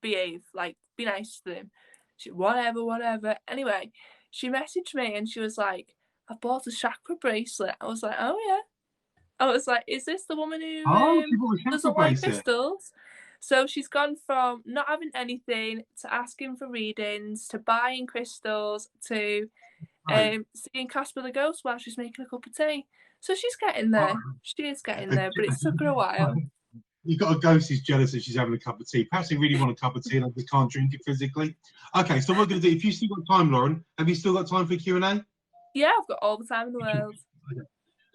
Speaker 2: behave, like be nice to them. She whatever. Anyway, she messaged me and she was like, I bought a chakra bracelet. I was like, oh yeah. I was like, is this the woman who doesn't like crystals? So she's gone from not having anything to asking for readings to buying crystals to seeing Casper the Ghost while she's making a cup of tea. So she's getting there. She is getting there, but it took her a while.
Speaker 1: You've got a ghost who's jealous that she's having a cup of tea. Perhaps they really want a cup of tea and they can't drink it physically. Okay, so what we're going to do, if you've still got time, Lauren, have you still got time for Q&A?
Speaker 2: Yeah, I've got all the time in the world.
Speaker 1: Okay.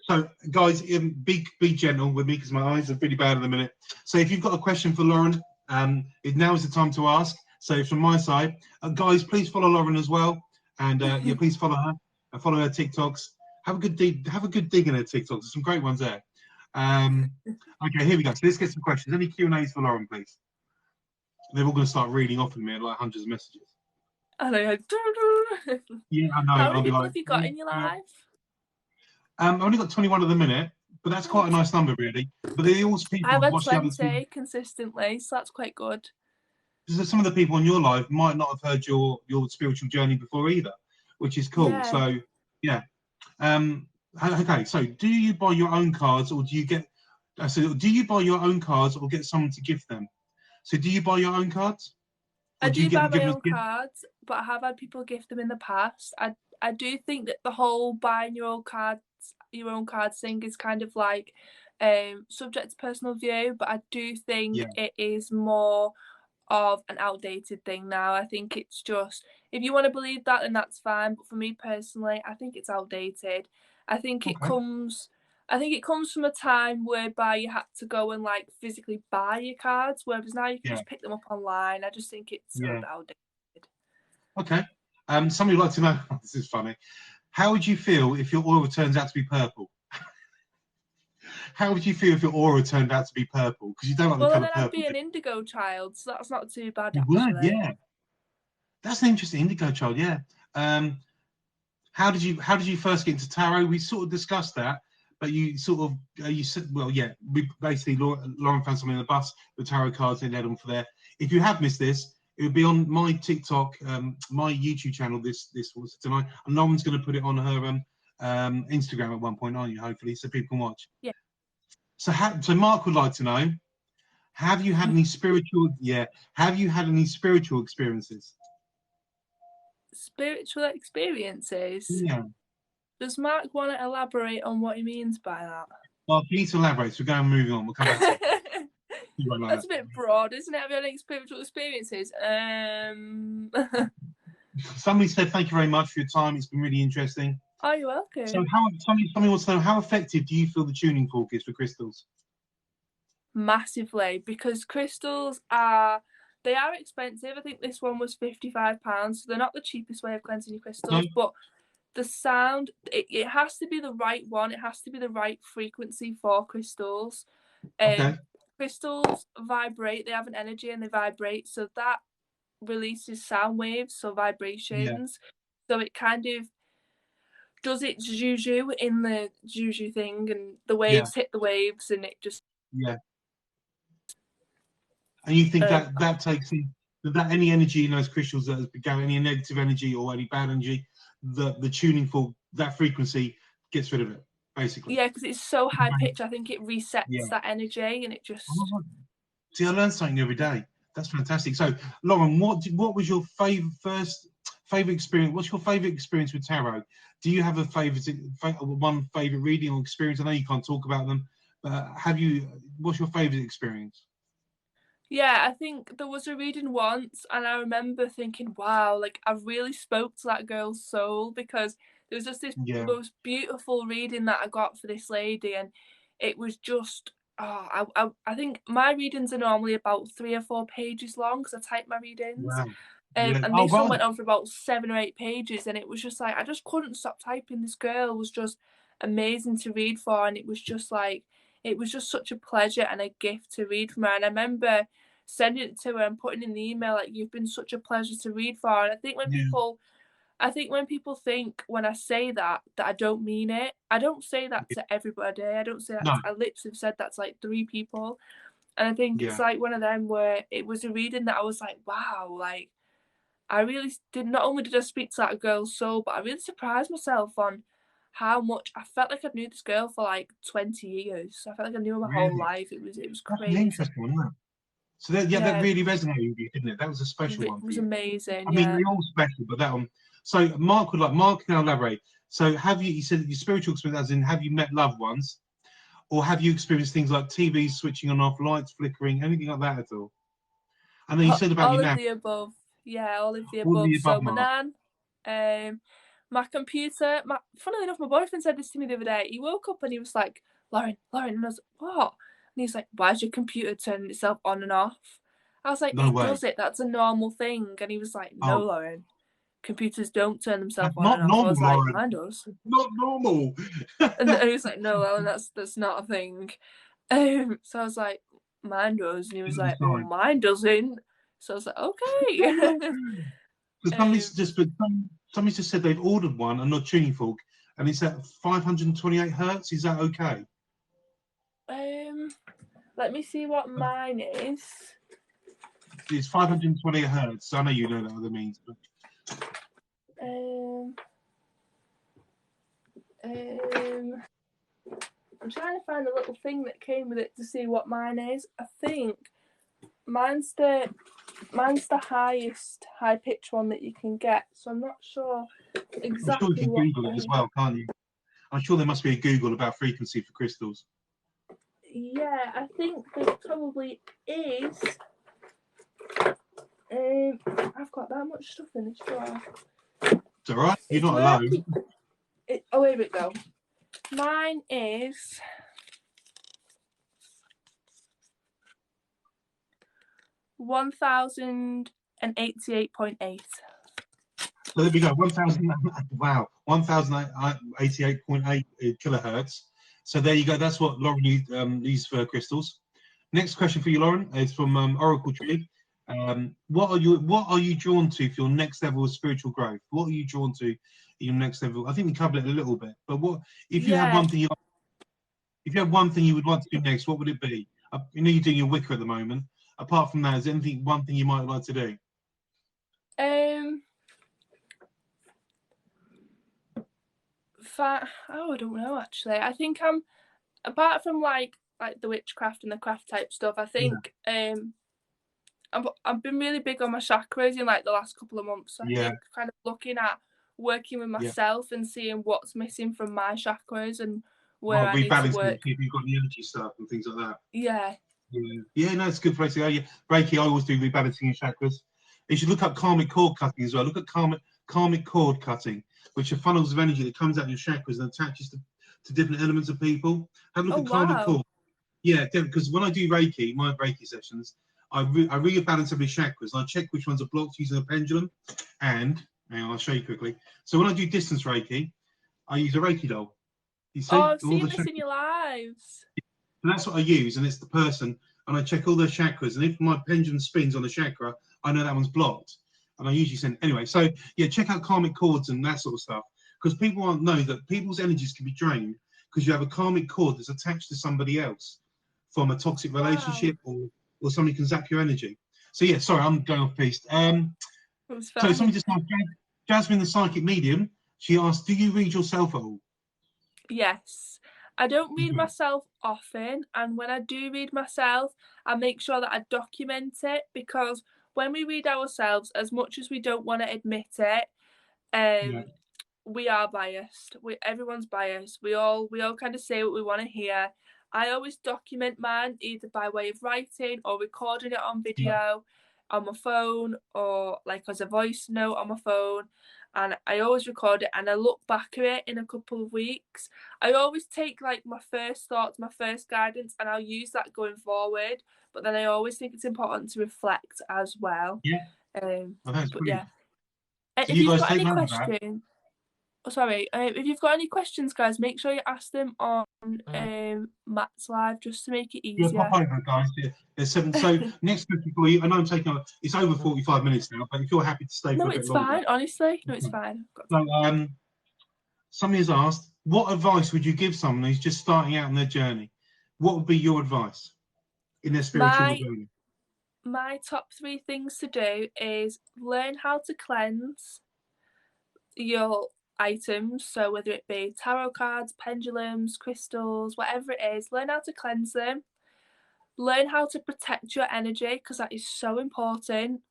Speaker 1: So, guys, be gentle with me because my eyes are pretty bad at the minute. So if you've got a question for Lauren, now is the time to ask. So from my side, guys, please follow Lauren as well. And please follow her and follow her TikToks. Have a good dig in her TikToks. There's some great ones there. Okay, here we go. So let's get some questions. Any Q&As for Lauren, please? They're all going to start reading off in me like hundreds of messages.
Speaker 2: I know.
Speaker 1: Yeah, I know.
Speaker 2: How many people have you got in your life?
Speaker 1: I've only got 21 at the minute, but that's quite a nice number, really. But they all people.
Speaker 2: I've had 20 consistently, so that's quite good.
Speaker 1: Because some of the people in your life might not have heard your spiritual journey before either, which is cool. Yeah. So, yeah. Okay, so do you buy your own cards or do you get... So do you buy your own cards or get someone to gift them? So do you buy your own cards?
Speaker 2: I do buy my own cards, but I have had people gift them in the past. I do think that the whole buying your own cards thing is kind of like subject to personal view, but I do think it is more of an outdated thing now. I think it's just, if you want to believe that, then that's fine. But for me personally, I think it's outdated. I think it comes from a time whereby you had to go and like physically buy your cards, whereas now you can just pick them up online. I just think it's a bit outdated.
Speaker 1: Okay. Somebody would like to know, this is funny, how would you feel if your aura turns out to be purple? How would you feel if your aura turned out to be purple? Because you don't like the colour purple.
Speaker 2: Well, then I'd be an indigo child, so that's not too bad,
Speaker 1: you
Speaker 2: actually.
Speaker 1: would, yeah. That's an interesting indigo child, yeah. How did you first get into tarot? We sort of discussed that, but you sort of you said, well, yeah. We basically Lauren found something on the bus with tarot cards and led on for there. If you have missed this, it would be on my TikTok, my YouTube channel. This was tonight, and Lauren's going to put it on her Instagram at one point, aren't you? Hopefully, so people can watch.
Speaker 2: Yeah.
Speaker 1: So Mark would like to know: have you had any spiritual? Yeah. Have you had any spiritual experiences?
Speaker 2: Spiritual experiences?
Speaker 1: Yeah.
Speaker 2: Does Mark want to elaborate on what he means by that?
Speaker 1: Well, you need to elaborate, so we're going moving on. We'll come back to it.
Speaker 2: That's a bit broad, isn't it? Have you had any spiritual experiences?
Speaker 1: Somebody said thank you very much for your time. It's been really interesting.
Speaker 2: Oh, you're welcome.
Speaker 1: So somebody wants to know, how effective do you feel the tuning fork is for crystals?
Speaker 2: Massively, because crystals they are expensive. I think this one was £55, so they're not the cheapest way of cleansing your crystals, but the sound, it has to be the right one. It has to be the right frequency for crystals. Crystals vibrate, they have an energy and they vibrate, so that releases sound waves, so vibrations. So it kind of does its juju in the juju thing, and the waves hit the waves, and it just
Speaker 1: and you think that takes that any energy in those crystals that has begun, any negative energy or any bad energy, the tuning fork, that frequency gets rid of it, basically.
Speaker 2: Yeah, because it's so high pitch. I think it resets that energy, and it just.
Speaker 1: See, I learned something every day. That's fantastic. So, Lauren, what was your favorite experience? What's your favorite experience with tarot? Do you have one favorite reading or experience? I know you can't talk about them, but what's your favorite experience?
Speaker 2: Yeah, I think there was a reading once, and I remember thinking, wow, like I really spoke to that girl's soul, because there was just this most beautiful reading that I got for this lady, and it was just, I think my readings are normally about 3 or 4 pages long, because I type my readings.
Speaker 1: Wow.
Speaker 2: And this one went on for about 7 or 8 pages, and it was just like, I just couldn't stop typing. This girl was just amazing to read for, and it was just such a pleasure and a gift to read from her. And I remember sending it to her and putting in the email, like, you've been such a pleasure to read for. And I think when people think when I say that I don't mean it. I don't say that to everybody. I don't say that. I literally said that to like 3 people. And I think it's like one of them where it was a reading that I was like, wow, like I really did. Not only did I speak to that girl's soul, but I really surprised myself on how much I felt like I knew this girl for like 20 years. I felt like I knew her my whole life. It was crazy.
Speaker 1: That's interesting, wasn't it? So that really resonated with you, didn't it? That was a special one.
Speaker 2: It was amazing.
Speaker 1: I mean, they're all special, but that one. So Mark can elaborate. So you said that your spiritual experience, as in, have you met loved ones, or have you experienced things like TVs switching on off, lights flickering, anything like that at all? I know you said about
Speaker 2: all of the above. Yeah, all of the above. So my nan, my computer. Funnily enough, my boyfriend said this to me the other day. He woke up and he was like, Lauren, and I was like, what? And he's like, why is your computer turning itself on and off? I was like, does it? That's a normal thing. And he was like, no, Lauren, computers don't turn themselves on and off. I was like, mine does.
Speaker 1: Not normal.
Speaker 2: And he was like, no, Lauren, that's not a thing. So I was like, mine does. And he was like, well, mine doesn't. So I was like, okay.
Speaker 1: Somebody's just said they've ordered one, a not tuning fork, and it's at 528 hertz. Is that okay?
Speaker 2: Let me see what mine is.
Speaker 1: It's 528 hertz. I know you know what that means. But...
Speaker 2: I'm trying to find the little thing that came with it to see what mine is. I think Mine's the highest high pitch one that you can get, so I'm not sure exactly.
Speaker 1: I'm sure you can Google it as well, can't you? I'm sure there must be a Google about frequency for crystals.
Speaker 2: Yeah, I think there probably is. I've got that much stuff in this drawer.
Speaker 1: It's all right. You're not alone.
Speaker 2: Oh, here we go. Mine is 1088.8.
Speaker 1: So there we go. 1088.8 kilohertz. So there you go. That's what Lauren needs for crystals. Next question for you, Lauren, is from Oracle Tree. What are you drawn to for your next level of spiritual growth? What are you drawn to in your next level? I think we covered it a little bit, but what if you had one thing if you had one thing you would like to do next, what would it be? You know you're doing your Wicca at the moment. Apart from that, is there one thing you might like to do?
Speaker 2: I don't know actually. I think I'm, apart from like the witchcraft and the craft type stuff, I think I've been really big on my chakras in like the last couple of months. So I think kind of looking at working with myself and seeing what's missing from my chakras and where I need to work.
Speaker 1: If you've got the energy stuff and things like that.
Speaker 2: Yeah,
Speaker 1: no, it's a good place to go. Yeah, Reiki, I always do rebalancing your chakras. You should look up karmic cord cutting as well. Look at karmic cord cutting, which are funnels of energy that comes out of your chakras and attaches to different elements of people. Have a look at karmic cord. Yeah, because when I do Reiki, my Reiki sessions, I rebalance every chakras and I check which ones are blocked using a pendulum. And I'll show you quickly. So when I do distance Reiki, I use a Reiki doll. You see?
Speaker 2: I've seen this in your lives.
Speaker 1: And that's what I use, and it's the person, and I check all their chakras, and if my pendulum spins on a chakra, I know that one's blocked, and I usually send anyway. So yeah, check out karmic cords and that sort of stuff, because people won't know that people's energies can be drained because you have a karmic cord that's attached to somebody else from a toxic relationship, or somebody can zap your energy. So yeah, sorry, I'm going off piste. So somebody just asked, Jasmine, the psychic medium. She asked, "Do you read yourself at all?"
Speaker 2: Yes. I don't read myself often, and when I do read myself, I make sure that I document it, because when we read ourselves, as much as we don't want to admit it, we are biased. Everyone's biased. We all kind of say what we want to hear. I always document mine either by way of writing or recording it on video on my phone, or like as a voice note on my phone. And I always record it and I look back at it in a couple of weeks. I always take like my first thoughts, my first guidance, and I'll use that going forward. But then I always think it's important to reflect as well.
Speaker 1: Yeah.
Speaker 2: But yeah. So if you've got any questions, if you've got any questions, guys, make sure you ask them on Matt's live, just to make it easier.
Speaker 1: Yeah, pop over, guys. There's 7. So next question for you. I know I'm taking it's over 45 minutes now, but if you're happy to stay for a bit longer.
Speaker 2: No, it's fine. Honestly, no, it's fine.
Speaker 1: So somebody has asked, what advice would you give someone who's just starting out on their journey? What would be your advice in their spiritual journey?
Speaker 2: My top 3 things to do is learn how to cleanse your items. So whether it be tarot cards, pendulums, crystals, whatever it is, learn how to cleanse them. Learn how to protect your energy, because that is so important.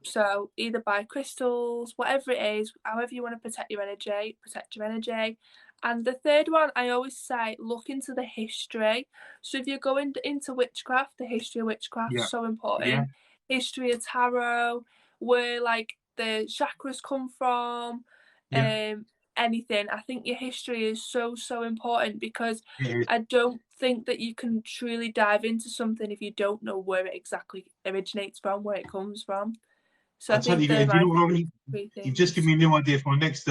Speaker 2: So either by crystals, whatever it is, however you want to protect your energy, protect your energy. And the third one, I always say, look into the history. So if you're going into witchcraft, the history of witchcraft is so important. History of tarot, where like the chakras come from, anything. I think your history is so important, because I don't think that you can truly dive into something if you don't know where it exactly originates from, where it comes from. So I think
Speaker 1: you've just given me a new idea for my next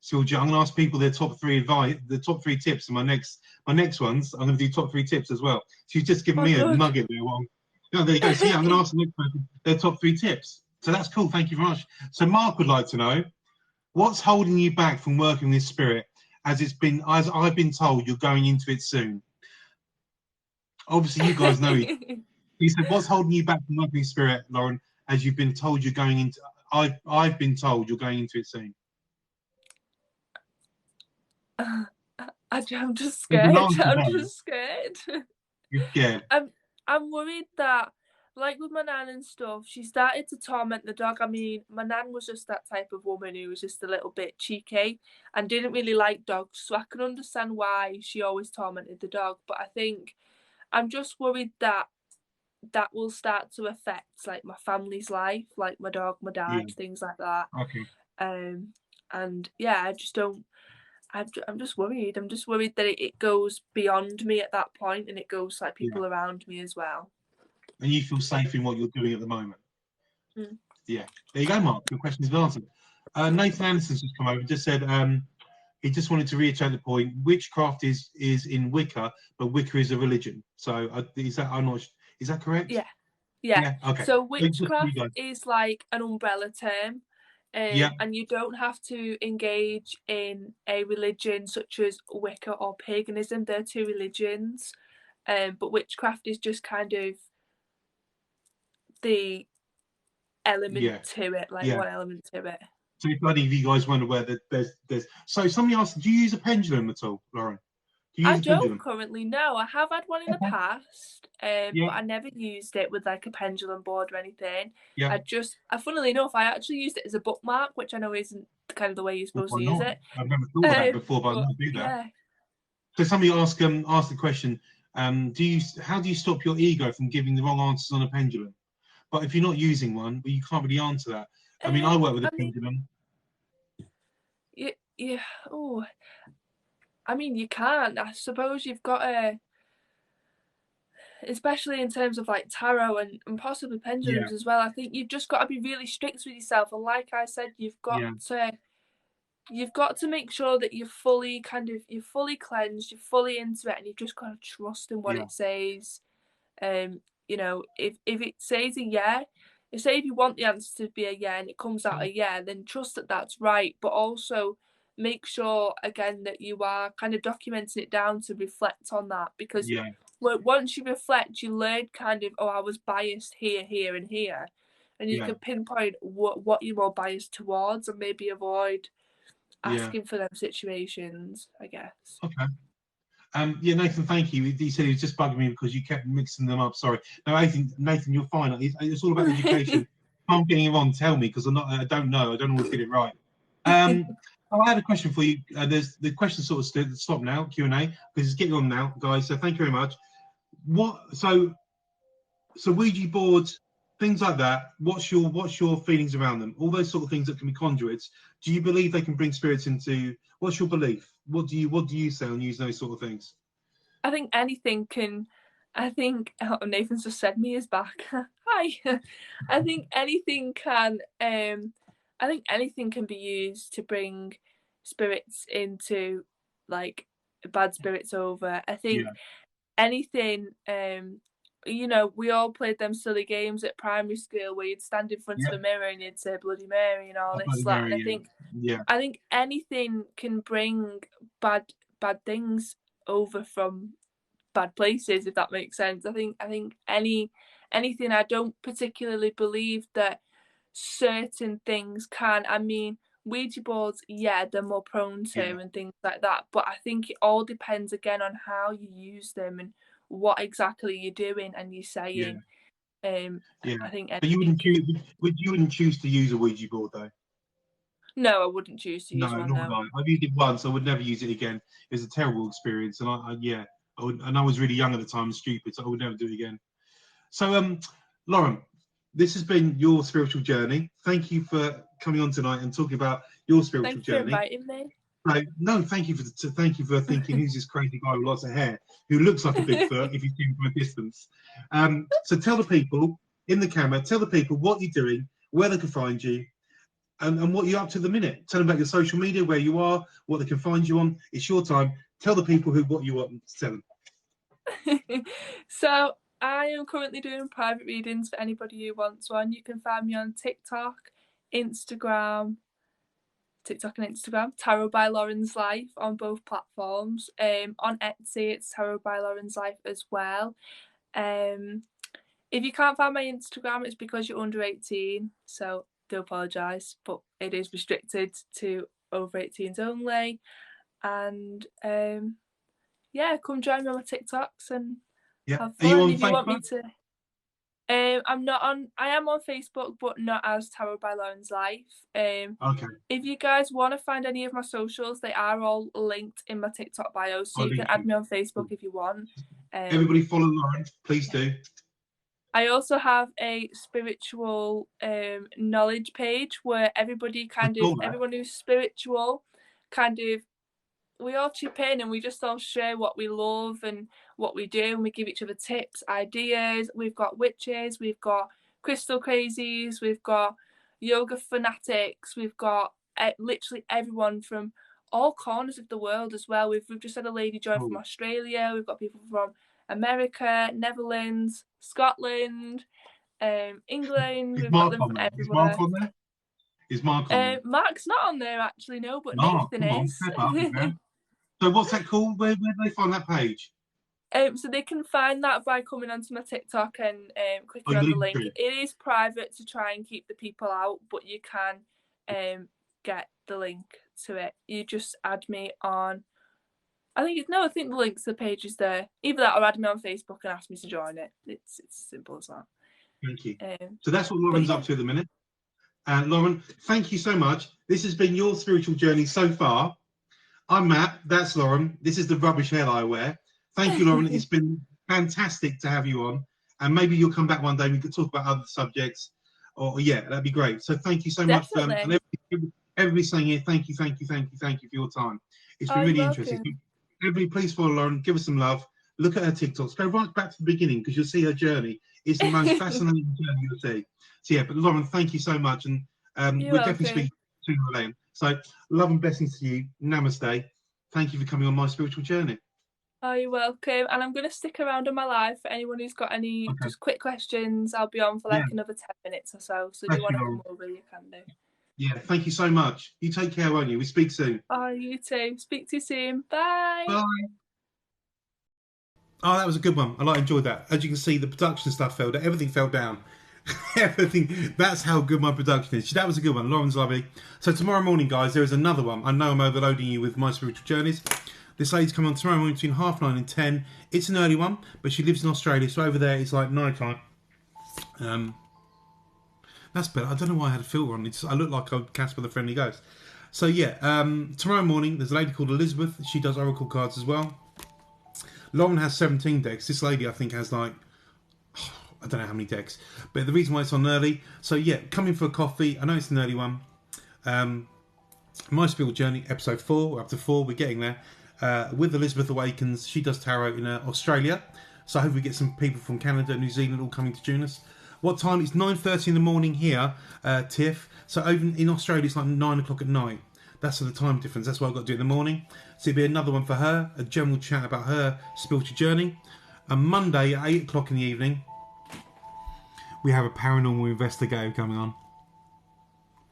Speaker 1: Sylvia. I'm going to ask people their top 3 advice, the top 3 tips, and my next ones I'm going to do top 3 tips as well. So you've just given me a nugget there. There you go. So yeah, I'm going to ask the next person their top 3 tips. So that's cool. Thank you very much. So Mark would like to know, what's holding you back from working with spirit, as I've been told you're going into it soon? Obviously, you guys know it. He said, what's holding you back from working with spirit, Lauren, as you've been told you're going into? I've been told you're going into it soon.
Speaker 2: I'm just scared. I'm just scared.
Speaker 1: You're scared.
Speaker 2: I'm worried that like with my nan and stuff, she started to torment the dog. I mean, my nan was just that type of woman who was just a little bit cheeky and didn't really like dogs, so I can understand why she always tormented the dog. But I think I'm just worried that that will start to affect like my family's life, like my dog, my
Speaker 1: Yeah.
Speaker 2: dad, things like that.
Speaker 1: Okay.
Speaker 2: And yeah, I just don't. I'm just worried. I'm just worried that it goes beyond me at that point, and it goes like people around me as well.
Speaker 1: And you feel safe in what you're doing at the moment.
Speaker 2: Mm.
Speaker 1: Yeah. There you go, Mark. Your question is answered. Nathan Anderson's just come over and just said he just wanted to reiterate the point. Witchcraft is in Wicca, but Wicca is a religion. So is that is that correct?
Speaker 2: Yeah.
Speaker 1: Okay.
Speaker 2: So witchcraft is like an umbrella term. And you don't have to engage in a religion such as Wicca or paganism. They're two religions. But witchcraft is just kind of the element to it, like one element to it.
Speaker 1: So if any of you guys wonder where there's so somebody asked, do you use a pendulum at all, Lauren?
Speaker 2: I don't currently know. I have had one in the past, but I never used it with like a pendulum board or anything. I funnily enough, I actually used it as a bookmark, which I know isn't kind of the way you're supposed to use it.
Speaker 1: I've never thought of that before, but I might do that. Yeah. So somebody asked the question, how do you stop your ego from giving the wrong answers on a pendulum? But if you're not using one, well, you can't really answer that. I mean, I work with a pendulum.
Speaker 2: Yeah. Oh. I mean, you can't. I suppose you've got to, especially in terms of like tarot and possibly pendulums as well. I think you've just got to be really strict with yourself. And like I said, you've got to make sure that you're fully cleansed, you're fully into it, and you've just got to trust in what it says. You know, if it says a say if you want the answer to be a yeah and it comes out a yeah, then trust that that's right. But also make sure again that you are kind of documenting it down to reflect on that, because once you reflect, you learn kind of, I was biased here and here, and you can pinpoint what you're more biased towards and maybe avoid asking for them situations, I guess.
Speaker 1: Okay. Nathan, thank you. He said he was just bugging me because you kept mixing them up. Sorry. No, Nathan, you're fine. It's all about education. If I'm getting it wrong, tell me, because I don't know. I don't always get it right. I had a question for you. There's the question sort of stop now, Q&A, because it's getting on now, guys. So thank you very much. So Ouija boards, things like that. What's your feelings around them? All those sort of things that can be conduits. Do you believe they can bring spirits into? What's your belief? What do you say on using those sort of things?
Speaker 2: I think anything can. Nathan's just said me is back. Hi. I think anything can. I think anything can be used to bring spirits into, like, bad spirits over. I think anything. You know, we all played them silly games at primary school where you'd stand in front of a mirror and you'd say Bloody Mary and all this. And I think anything can bring bad things over from bad places, if that makes sense. I think anything. I don't particularly believe that certain things can. I mean, Ouija boards, they're more prone to and things like that. But I think it all depends again on how you use them and what exactly you're doing and you're saying. I think.
Speaker 1: But you wouldn't choose to use a Ouija board though.
Speaker 2: No, I wouldn't choose to use one.
Speaker 1: No, I've used it once. I would never use it again. It was a terrible experience, and I was really young at the time and stupid, so I would never do it again. So, Lauren, this has been your spiritual journey. Thank you for coming on tonight and talking about your spiritual journey.
Speaker 2: Thank you for inviting me.
Speaker 1: No, thank you for thinking who's this crazy guy with lots of hair who looks like a Bigfoot if you see him from a distance. So tell the people in the camera, tell the people what you're doing, where they can find you, and what you're up to the minute. Tell them about your social media, where you are, what they can find you on. It's your time. Tell the people what you want to tell them.
Speaker 2: So I am currently doing private readings for anybody who wants one. You can find me on TikTok and Instagram, Tarot by Lauren's Life on both platforms. On Etsy, it's Tarot by Lauren's Life as well. If you can't find my Instagram, it's because you're under 18, so do apologise, but it is restricted to over 18s only. And come join me on my TikToks and have fun.
Speaker 1: Are you on
Speaker 2: if
Speaker 1: Facebook?
Speaker 2: You want me to. I'm not on. I am on Facebook, but not as Tarot by Lauren's Life.
Speaker 1: Okay.
Speaker 2: If you guys want to find any of my socials, they are all linked in my TikTok bio, so you can add me on Facebook if you want.
Speaker 1: Everybody follow Lauren, please do.
Speaker 2: I also have a spiritual knowledge page where everybody everyone who's spiritual we all chip in and we just all share what we love and what we do, and we give each other tips, ideas. We've got witches, we've got crystal crazies, we've got yoga fanatics, we've got literally everyone from all corners of the world as well. We've just had a lady join from Australia, we've got people from America, Netherlands, Scotland, England. We've got them from everywhere.
Speaker 1: Is Mark on there? Is Mark on there?
Speaker 2: Mark's not on there actually, no, but
Speaker 1: Mark,
Speaker 2: Nathan is.
Speaker 1: So what's that called? Where do they find that page?
Speaker 2: So they can find that by coming onto my TikTok and clicking on the link. It is private to try and keep the people out, but you can get the link to it. You just add me on. I think the link to the page is there. Either that or add me on Facebook and ask me to join it. It's simple as that.
Speaker 1: Thank you. So that's what Lauren's up to at the minute. And Lauren, thank you so much. This has been your spiritual journey so far. I'm Matt. That's Lauren. This is the rubbish hair that I wear. Thank you, Lauren. It's been fantastic to have you on. And maybe you'll come back one day and we could talk about other subjects. Or yeah, that'd be great. So thank you so much. And everybody's saying here, thank you for your time. It's been really interesting. Everybody, please follow Lauren. Give her some love. Look at her TikToks. Go right back to the beginning because you'll see her journey. It's the most fascinating journey you'll see. So yeah, but Lauren, thank you so much. And we'll definitely speak sooner or later. So love and blessings to you. Namaste. Thank you for coming on my spiritual journey.
Speaker 2: Oh, you're welcome. And I'm going to stick around on my live for anyone who's got any just quick questions. I'll be on for another 10 minutes or so. So if you want to come over, you can do.
Speaker 1: Yeah, thank you so much. You take care, won't you? We speak soon.
Speaker 2: Oh, you too. Speak to you soon. Bye.
Speaker 1: Bye. Oh, that was a good one. I enjoyed that. As you can see, the production stuff fell down. Everything fell down. Everything. That's how good my production is. That was a good one. Lauren's lovely. So tomorrow morning, guys, there is another one. I know I'm overloading you with my spiritual journeys. This lady's coming on tomorrow morning between 9:30 and 10. It's an early one, but she lives in Australia, so over there it's like night time. That's better. I don't know why I had a filter on. I look like a Casper the Friendly Ghost. So yeah, tomorrow morning there's a lady called Elizabeth. She does oracle cards as well. Lauren has 17 decks. This lady I think has like, I don't know how many decks. But the reason why it's on early, so yeah, come in for a coffee. I know it's an early one. My Spiritual Journey, episode 4. We're up to 4. We're getting there. With Elizabeth Awakens. She does tarot in Australia. So I hope we get some people from Canada, New Zealand all coming to join us. What time? It's 9:30 in the morning here, Tiff. So over in Australia it's like 9 o'clock at night. That's the time difference. That's why I've got to do it in the morning. So it'll be another one for her. A general chat about her spiritual journey. And Monday at 8 o'clock in the evening, we have a paranormal investigator coming on.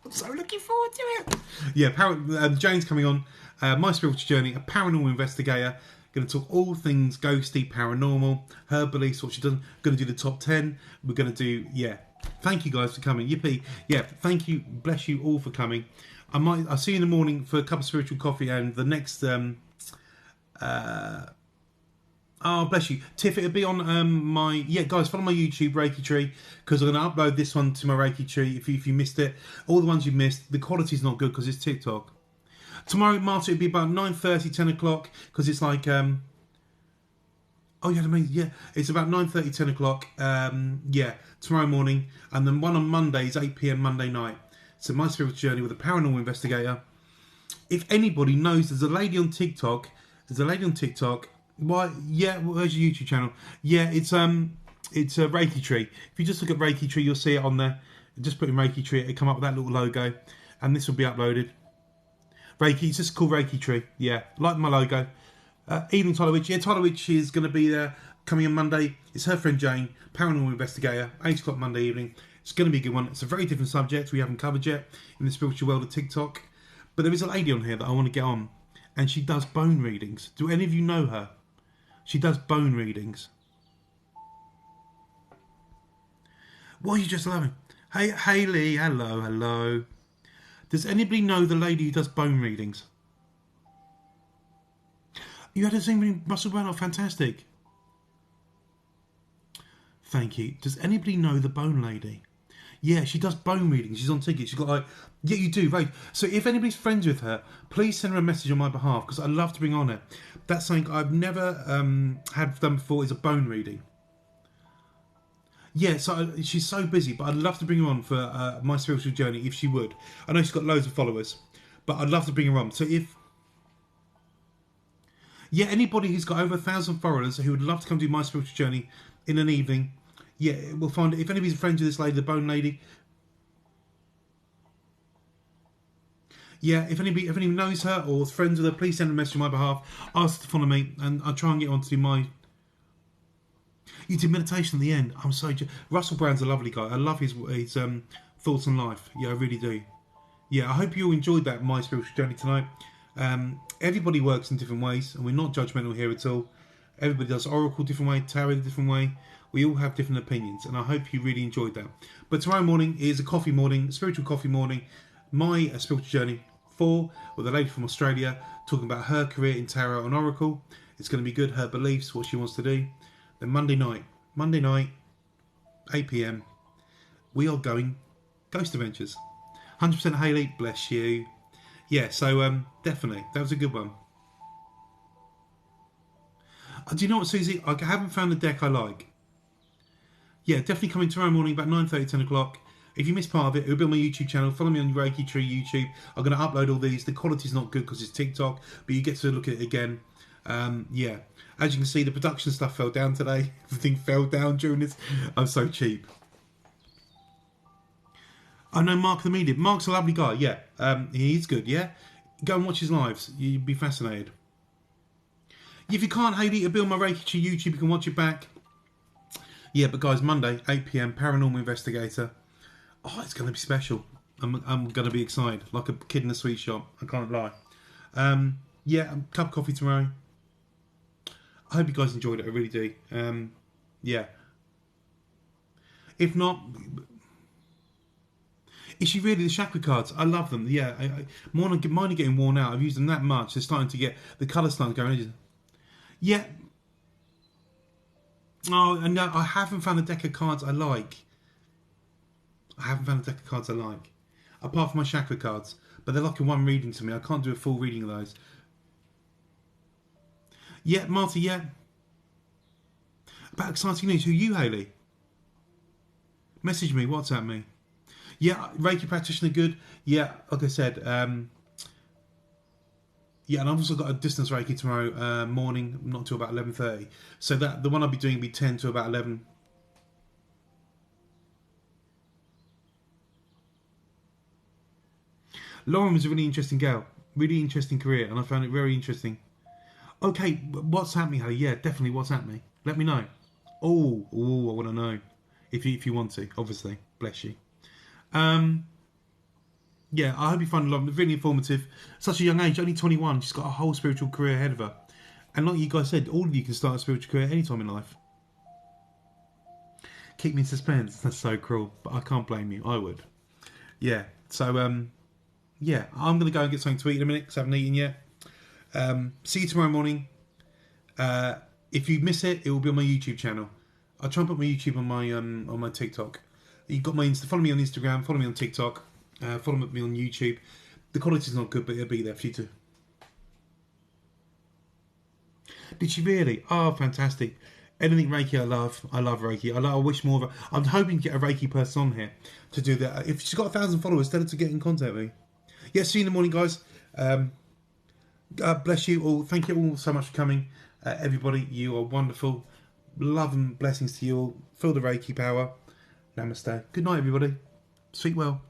Speaker 1: I'm so looking forward to it. Yeah, Jane's coming on. My Spiritual Journey, a paranormal investigator. Going to talk all things ghosty, paranormal, her beliefs, what she does. Going to do the top 10. We're going to do, yeah. Thank you guys for coming. Yippee. Yeah, thank you. Bless you all for coming. I'll see you in the morning for a cup of spiritual coffee and the next... oh, bless you. Tiff, it'll be on my... Yeah, guys, follow my YouTube, Reiki Tree, because I'm going to upload this one to my Reiki Tree if you missed it. All the ones you missed, the quality's not good because it's TikTok. Tomorrow, Marta, it'll be about 9:30, 10 o'clock, because it's like... oh, yeah, amazing. Yeah, it's about 9:30, 10 o'clock. Yeah, tomorrow morning. And then one on Monday is 8 p.m. Monday night. So My Spiritual Journey with a paranormal investigator. If anybody knows, there's a lady on TikTok. Why? Yeah, where's your YouTube channel? Yeah, it's Reiki Tree. If you just look at Reiki Tree, you'll see it on there. Just put in Reiki Tree, it'll come up with that little logo, and this will be uploaded. Reiki, it's just called Reiki Tree. Yeah, like my logo. Evening Tyler Witch. Yeah, Tyler Witch is going to be there coming on Monday. It's her friend Jane, paranormal investigator. 8 o'clock Monday evening. It's going to be a good one. It's a very different subject we haven't covered yet in the spiritual world of TikTok. But there is a lady on here that I want to get on, and she does bone readings. Do any of you know her? She does bone readings. What are you just laughing? Hey, Hayley, hello. Does anybody know the lady who does bone readings? You had a Zoom Russell Brown, fantastic. Thank you. Does anybody know the Bone Lady? Yeah, she does bone readings. She's on ticket. She's got like, yeah, you do, right? So if anybody's friends with her, please send her a message on my behalf because I'd love to bring on her. That's something I've never had done before. Is a bone reading. Yeah, so she's so busy, but I'd love to bring her on for my spiritual journey if she would. I know she's got loads of followers, but I'd love to bring her on. So if anybody who's got over 1,000 followers who would love to come do my spiritual journey in an evening, yeah, we'll find it. If anybody's friends with this lady, the Bone Lady, yeah, if anybody knows her or is friends with her, please send a message on my behalf. Ask her to follow me, and I'll try and get on to do my. You did meditation at the end. I'm so. Russell Brand's a lovely guy. I love his thoughts on life. Yeah, I really do. Yeah, I hope you all enjoyed that my spiritual journey tonight. Everybody works in different ways, and we're not judgmental here at all. Everybody does Oracle different way, Tarot different way. We all have different opinions, and I hope you really enjoyed that. But tomorrow morning is a coffee morning, spiritual coffee morning. My spiritual journey 4 with a lady from Australia talking about her career in Tarot and Oracle. It's going to be good, her beliefs, what she wants to do. Then Monday night, 8 p.m, we are going Ghost Adventures. 100% Hayley, bless you. Yeah, so definitely, that was a good one. Do you know what, Susie? I haven't found a deck I like. Yeah, definitely coming tomorrow morning about 9:30, 10 o'clock. If you missed part of it, it'll be on my YouTube channel. Follow me on Reiki Tree YouTube. I'm going to upload all these. The quality's not good because it's TikTok, but you get to look at it again. Yeah, as you can see, the production stuff fell down today. Everything fell down during this. I'm so cheap. I know Mark the Medium. Mark's a lovely guy, yeah. He's good, yeah. Go and watch his lives. You'd be fascinated. If you can't, Hayley, it'll be on my Reiki Tree YouTube. You can watch it back. Yeah, but guys, Monday, 8 p.m, Paranormal Investigator. Oh, it's going to be special. I'm going to be excited, like a kid in a sweet shop. I can't lie. Yeah, a cup of coffee tomorrow. I hope you guys enjoyed it. I really do. Yeah. If not, is she really the chakra cards? I love them. Yeah, mine are getting worn out. I've used them that much. They're starting to get the colours starting to go in. Yeah. Oh, and no, I haven't found a deck of cards I like. Apart from my chakra cards. But they're like a one reading to me. I can't do a full reading of those. Yeah, Marty, yeah. About exciting news. Who are you, Hayley? Message me, WhatsApp me. Yeah, Reiki practitioner, good. Yeah, like I said, yeah, and I've also got a distance Reiki tomorrow morning, not until about 11:30. So that the one I'll be doing will be 10 to about 11. Lauren was a really interesting girl, really interesting career, and I found it very interesting. Okay, WhatsApp me, Hayley. Yeah, definitely WhatsApp me. Let me know. Oh, I want to know. If you want to, obviously. Bless you. Yeah, I hope you find it really informative. Such a young age, only 21. She's got a whole spiritual career ahead of her. And like you guys said, all of you can start a spiritual career anytime in life. Keep me in suspense. That's so cruel, but I can't blame you. I would. Yeah. So yeah, I'm gonna go and get something to eat in a minute because I haven't eaten yet. See you tomorrow morning. If you miss it, it will be on my YouTube channel. I'll try and put my YouTube on my TikTok. You've got my Insta. Follow me on Instagram. Follow me on TikTok. Follow me on YouTube. The quality's not good, but it'll be there for you to. Did she really? Oh, fantastic! Anything Reiki, I love. I love Reiki. I wish more of a. I'm hoping to get a Reiki person on here to do that. If she's got 1,000 followers, tell her to get in contact with me. Yeah, see you in the morning, guys. God bless you all. Thank you all so much for coming. Everybody, you are wonderful. Love and blessings to you all. Feel the Reiki power. Namaste. Good night, everybody. Sleep well.